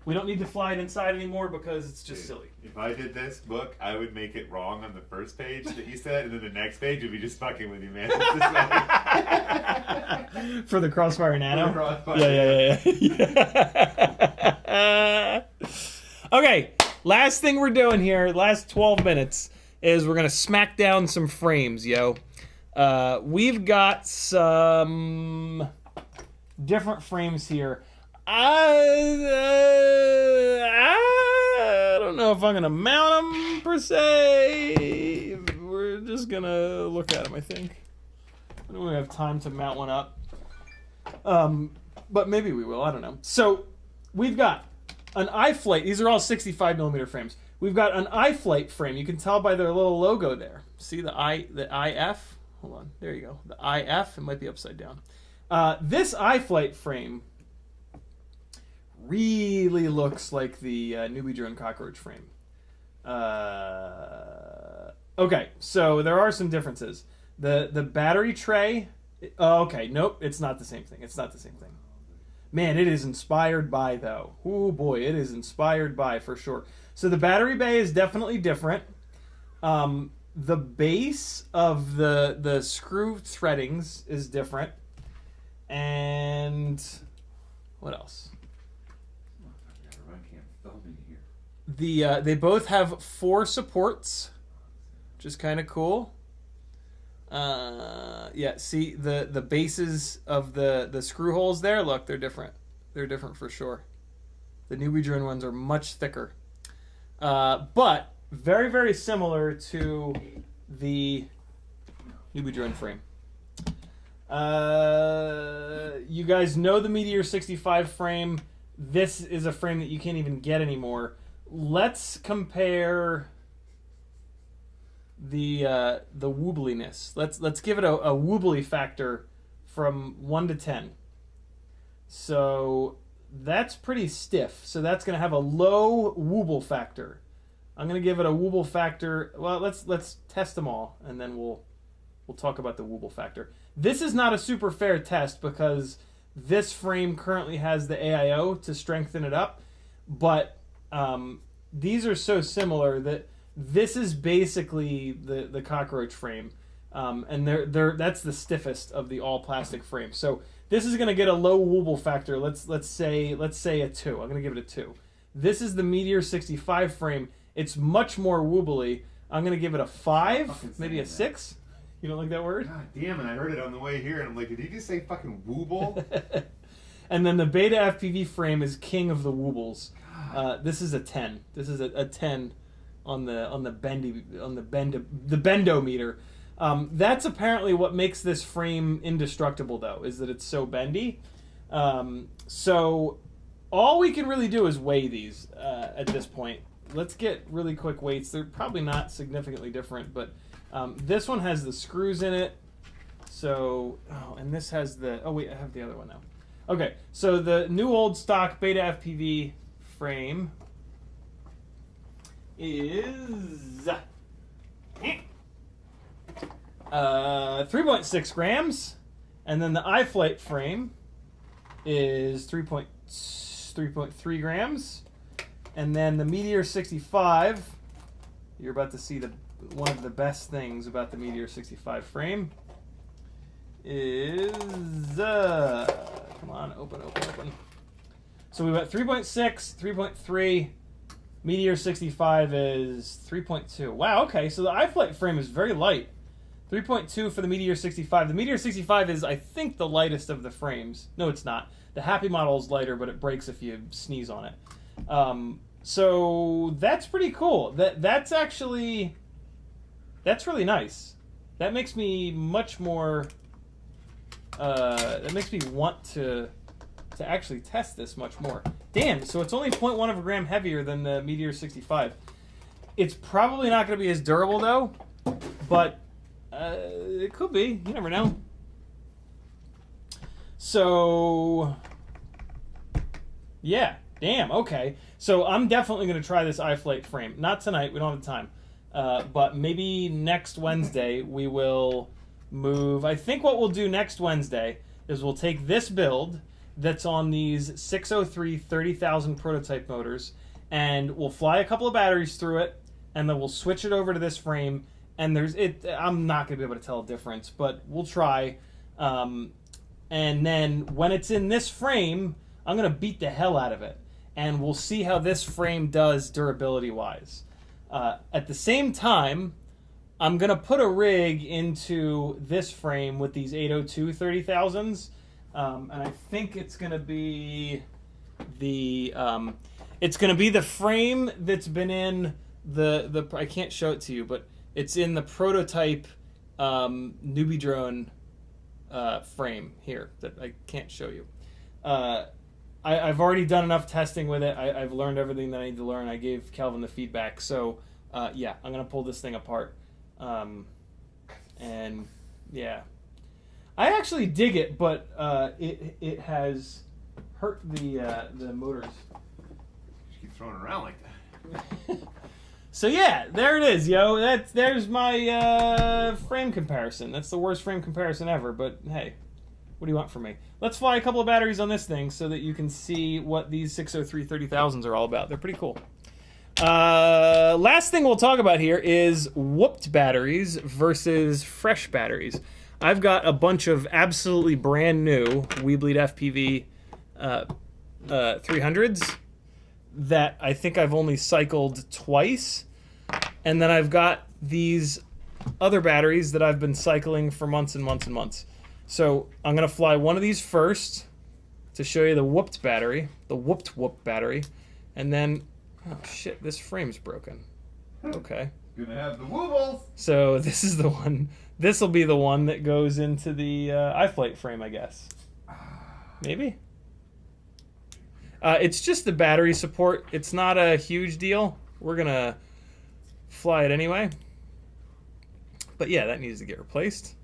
We don't need to fly it inside anymore because it's just silly. If I did this book, I would make it wrong on the first page that you said, and then the next page would be just fucking with you, man. It's just like... For the Crossfire Nano? For the Crossfire, Yeah. Okay, last thing we're doing here, last 12 minutes, is we're going to smack down some frames, yo. We've got some different frames here. I don't know if I'm going to mount them, per se. We're just going to look at them, I think. I don't really have time to mount one up. But maybe we will, I don't know. So, we've got an iFlight. These are all 65mm frames. We've got an iFlight frame. You can tell by their little logo there. See the IF? Hold on, there you go. The IF, it might be upside down. This iFlight frame really looks like the Newbie Drone Cockroach frame. Okay, so there are some differences. The battery tray... okay, nope, it's not the same thing. It's not the same thing. Man, it is inspired by, though. Oh boy, it is inspired by, for sure. So the battery bay is definitely different. The base of the screw threadings is different. And... what else? They both have 4 supports, which is kind of cool. Yeah, see the bases of the screw holes there. Look, they're different. They're different for sure. The Newbie Drone ones are much thicker, but very, very similar to the Newbie Drone frame. You guys know the Meteor 65 frame. This is a frame that you can't even get anymore. Let's compare the wobbliness. Let's give it a wobbly factor from 1 to 10. So that's pretty stiff. So that's going to have a low wobble factor. I'm going to give it a wobble factor. Well, let's test them all, and then we'll talk about the wobble factor. This is not a super fair test because this frame currently has the AIO to strengthen it up, but these are so similar that this is basically the cockroach frame, and that's the stiffest of the all plastic frames. So this is going to get a low wobble factor. Let's say a 2. I'm going to give it a 2. This is the Meteor 65 frame. It's much more wobbly. I'm going to give it a 5, maybe a 6. You don't like that word? God damn it! I heard it on the way here, and I'm like, did you just say fucking wooble? And then the Betafpv frame is king of the wobbles. This is a 10. This is a 10 on the bendometer. That's apparently what makes this frame indestructible, though, is that it's so bendy. So all we can really do is weigh these at this point. Let's get really quick weights. They're probably not significantly different, but this one has the screws in it. So, and this has the, oh wait, I have the other one now. Okay, so the new old stock Betafpv frame is 3.6 grams, and then the iFlight frame is 3.3 grams, and then the Meteor 65, you're about to see one of the best things about the Meteor 65 frame is come on, open. So we went 3.6, 3.3. Meteor 65 is 3.2. Wow, okay, so the iFlight frame is very light. 3.2 for the Meteor 65. The Meteor 65 is, I think, the lightest of the frames. No, it's not. The Happy model is lighter, but it breaks if you sneeze on it. So that's pretty cool. That's really nice. That makes me much more. That makes me want to actually test this much more. Damn, so it's only 0.1 of a gram heavier than the Meteor 65. It's probably not going to be as durable, though, but it could be. You never know. So, yeah. Damn, okay. So I'm definitely going to try this iFlight frame. Not tonight. We don't have time. But maybe next Wednesday we will move. I think what we'll do next Wednesday is we'll take this build that's on these 603 30,000 prototype motors, and we'll fly a couple of batteries through it, and then we'll switch it over to this frame. And I'm not going to be able to tell a difference, but we'll try. And then when it's in this frame, I'm going to beat the hell out of it, and we'll see how this frame does durability-wise. At the same time, I'm going to put a rig into this frame with these 802 30,000s, and I think it's going to be the frame that's been in the I can't show it to you, but it's in the prototype newbie drone frame here that I can't show you. I've already done enough testing with it. I've learned everything that I need to learn. I gave Calvin the feedback. So, yeah, I'm going to pull this thing apart. And, yeah. I actually dig it, but it has hurt the motors. You keep throwing it around like that. So, yeah, there it is, yo. There's my frame comparison. That's the worst frame comparison ever, but hey. What do you want from me? Let's fly a couple of batteries on this thing so that you can see what these 603 30,000s are all about. They're pretty cool. Last thing we'll talk about here is whooped batteries versus fresh batteries. I've got a bunch of absolutely brand new Weebleed FPV 300s that I think I've only cycled twice. And then I've got these other batteries that I've been cycling for months and months and months. So I'm going to fly one of these first to show you the whooped battery, the whooped battery, and then, oh shit, this frame's broken. Okay. Gonna have the wobbles. So this is the one, this will be the one that goes into the iFlight frame, I guess. Maybe? It's just the battery support. It's not a huge deal. We're going to fly it anyway. But yeah, that needs to get replaced.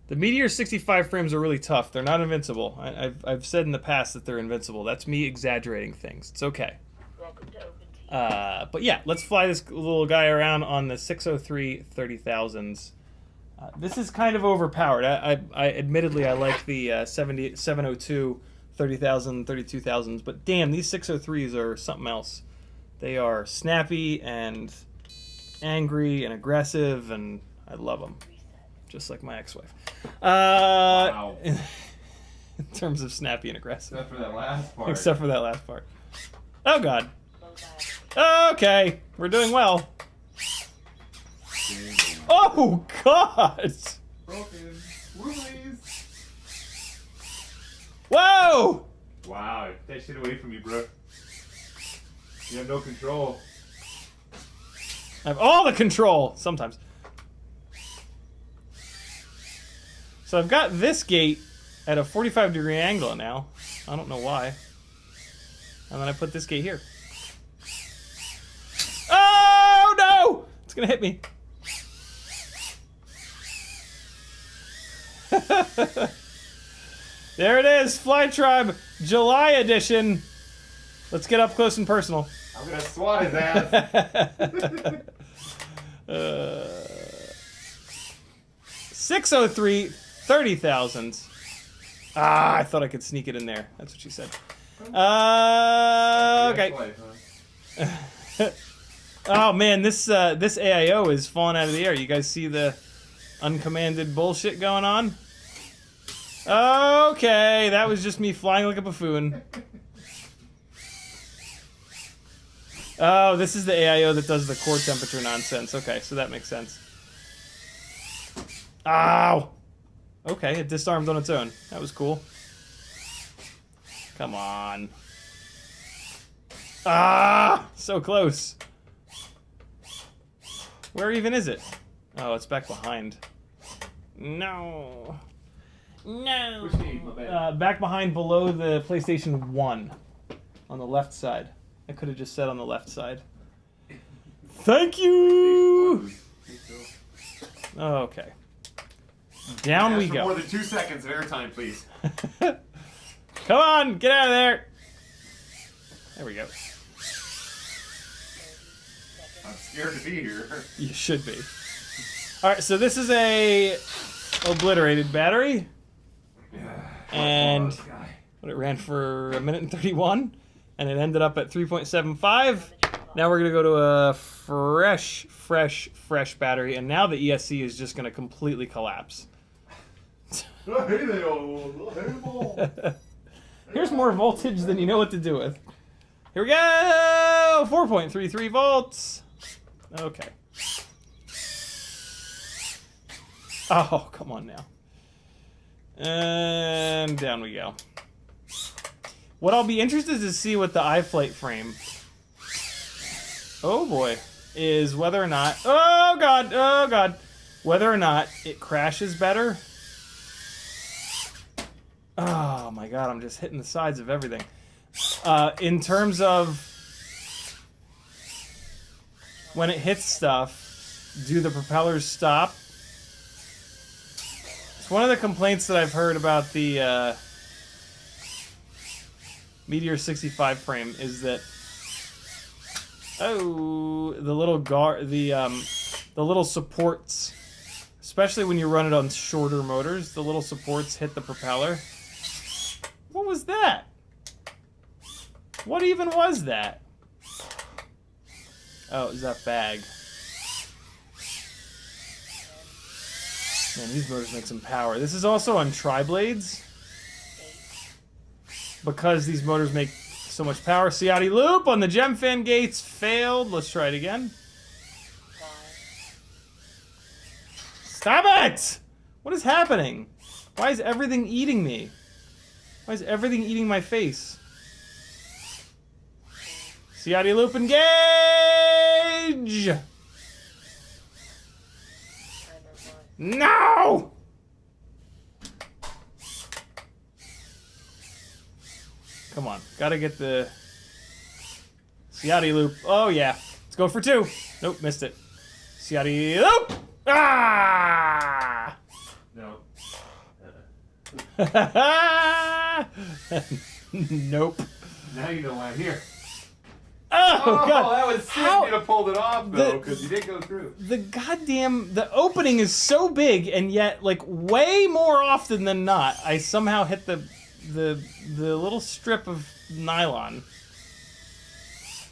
The Meteor 65 frames are really tough. They're not invincible. I've said in the past that they're invincible. That's me exaggerating things. It's okay. But yeah, let's fly this little guy around on the 603 30,000s. This is kind of overpowered. I admittedly I like the 702 30,000 32,000s, but damn, these 603s are something else. They are snappy and angry and aggressive, and I love them. Just like my ex-wife. Wow. In terms of snappy and aggressive. Except for that last part. Except for that last part. Oh, God. Okay. We're doing well. Oh, God. Broken. Woolies. Whoa. Wow. Take that shit away from me, bro. You have no control. I have all the control. Sometimes. So I've got this gate at a 45-degree angle now. I don't know why. And then I put this gate here. Oh, no! It's going to hit me. There it is, Fly Tribe, July edition. Let's get up close and personal. I'm going to swat his ass. 603 30,000s. Ah, I thought I could sneak it in there. That's what she said. Okay. Oh man, this AIO is falling out of the air. You guys see the uncommanded bullshit going on? Okay, that was just me flying like a buffoon. Oh, this is the AIO that does the core temperature nonsense. Okay, so that makes sense. Ow! Okay, it disarmed on its own. That was cool. Come on. Ah! So close. Where even is it? Oh, it's back behind. No. No. Which game? My bad. Back behind below the PlayStation 1. On the left side. I could have just said on the left side. Thank you! Okay. Down we go. More than 2 seconds of airtime, please. Come on, get out of there. There we go. I'm scared to be here. You should be. All right, so this is a obliterated battery, and what, it ran for 1 minute and 31, and it ended up at 3.75. Now we're gonna go to a fresh battery, and now the ESC is just gonna completely collapse. Here's more voltage than you know what to do with. Here we go! 4.33 volts. Okay. Oh, come on now. And down we go. What I'll be interested to see with the iFlight frame, oh boy, is whether or not, oh god, whether or not it crashes better. Oh my god, I'm just hitting the sides of everything. In terms of when it hits stuff, do the propellers stop? It's one of the complaints that I've heard about the Meteor 65 frame is that the little supports, especially when you run it on shorter motors, the little supports hit the propeller. What was that? What even was that? Oh, it was that bag. Man, these motors make some power. This is also on tri-blades. Because these motors make so much power. Ciotti loop on the gem fan gates. Failed. Let's try it again. Stop it! What is happening? Why is everything eating me? Why is everything eating my face? Ciotti loop engage! No! Come on, gotta get the Ciotti loop. Oh yeah, let's go for 2. Nope, missed it. Ciotti loop! Ah! No. Nope. Now you know why I'm here. Oh, God. That was sick. How- You'd have pulled it off, though, because you did go through. The opening is so big, and yet, like, way more often than not, I somehow hit the little strip of nylon.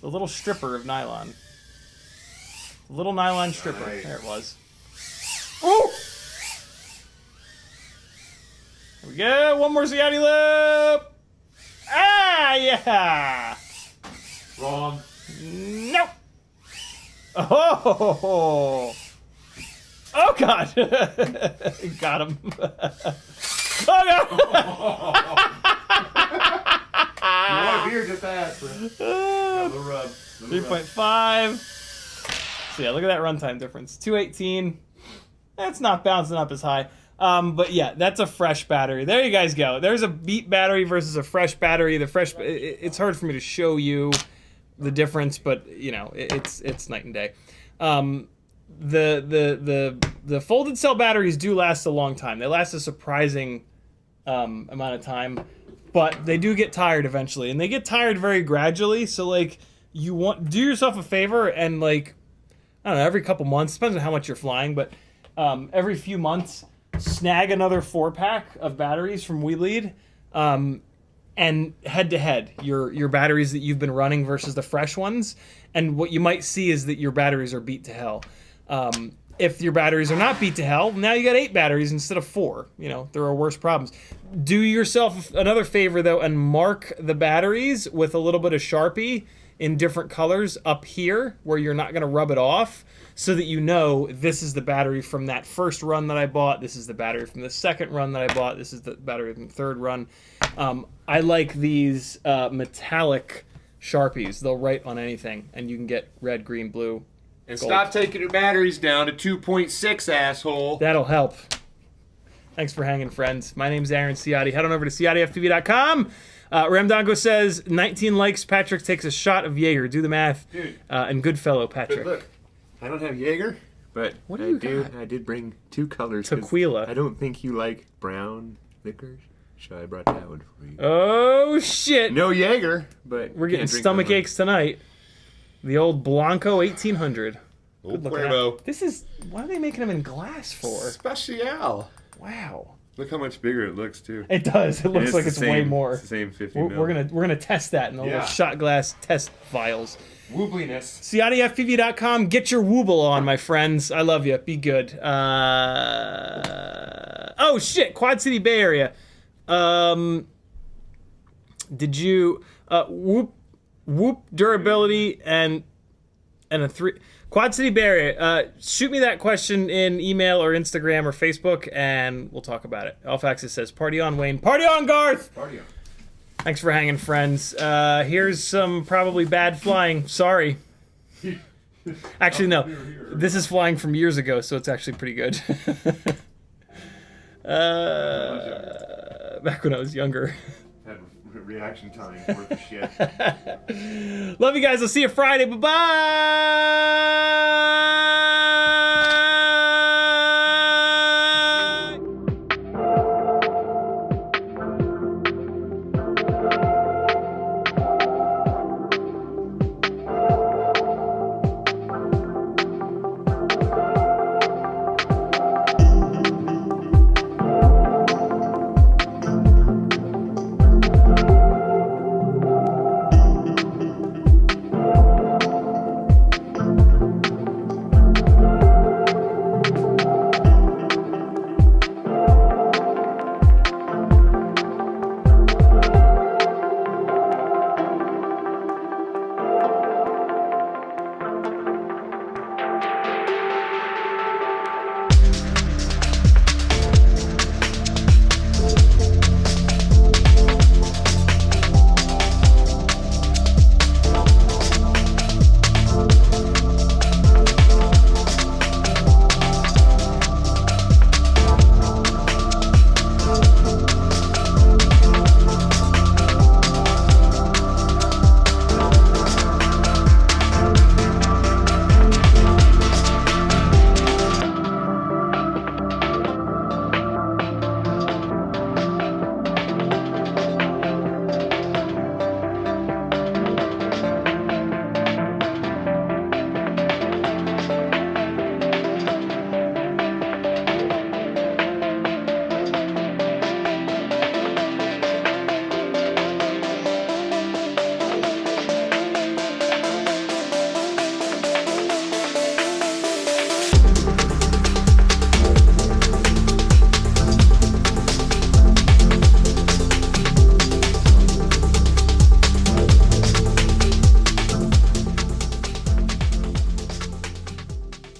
The little stripper of nylon. Little nylon stripper. Nice. There it was. Ooh! There we go. One more Ciotti loop. Ah, yeah. Wrong. Nope. Oh. Oh, God. Got him. Oh, God. You want a beer, just ask. Little rub. 3.5. So yeah, look at that runtime difference. 218. That's not bouncing up as high. But yeah, that's a fresh battery. There you guys go. There's a beat battery versus a fresh battery. The fresh, it's hard for me to show you the difference, but you know, it's night and day. The folded cell batteries do last a long time. They last a surprising amount of time, but they do get tired eventually, and they get tired very gradually. So like, do yourself a favor and like, I don't know, every couple months, depends on how much you're flying, but every few months, snag another 4-pack of batteries from WeLead, and head-to-head your batteries that you've been running versus the fresh ones. And what you might see is that your batteries are beat to hell. If your batteries are not beat to hell, now you got 8 batteries instead of 4. You know, there are worse problems. Do yourself another favor, though, and mark the batteries with a little bit of Sharpie in different colors up here where you're not going to rub it off, so that you know this is the battery from that first run that I bought, this is the battery from the second run that I bought, this is the battery from the third run. I like these metallic Sharpies. They'll write on anything, and you can get red, green, blue, And gold. stop taking your batteries down to 2.6, asshole. That'll help. Thanks for hanging, friends. My name's Aaron Ciotti. Head on over to CiottiFPV.com. Ramdongo says, 19 likes, Patrick takes a shot of Jaeger. Do the math. Dude. And good fellow, Patrick. But look, I don't have Jaeger, but What do you got? I did bring 2 colors. 'cause Tequila. I don't think you like brown liquors, so I brought that one for you. Oh, shit. No Jaeger, but We're getting can't drink stomach that one. aches tonight. The old Blanco 1800. Old Good looking Cuervo. at- This is, what are they making them in glass for? Special. Wow. Look how much bigger it looks too. It does. It looks And like the it's same- way more. It's the same 50 We're mil. gonna test that in the little Yeah. shot glass test vials. Woobliness. CiottiFPV.com. Get your wooble on, my friends. I love you. Be good. Oh shit! Quad City Bay Area. Did you whoop durability and a 3 Quad City Bay Area? Shoot me that question in email or Instagram or Facebook, and we'll talk about it. Alfaxis says, "Party on, Wayne. Party on, Garth." Party on. Thanks for hanging, friends. Here's some probably bad flying. Sorry. Actually, no. This is flying from years ago, so it's actually pretty good. Back when I was younger. Had reaction time worth of shit. Love you guys. I'll see you Friday. Bye-bye.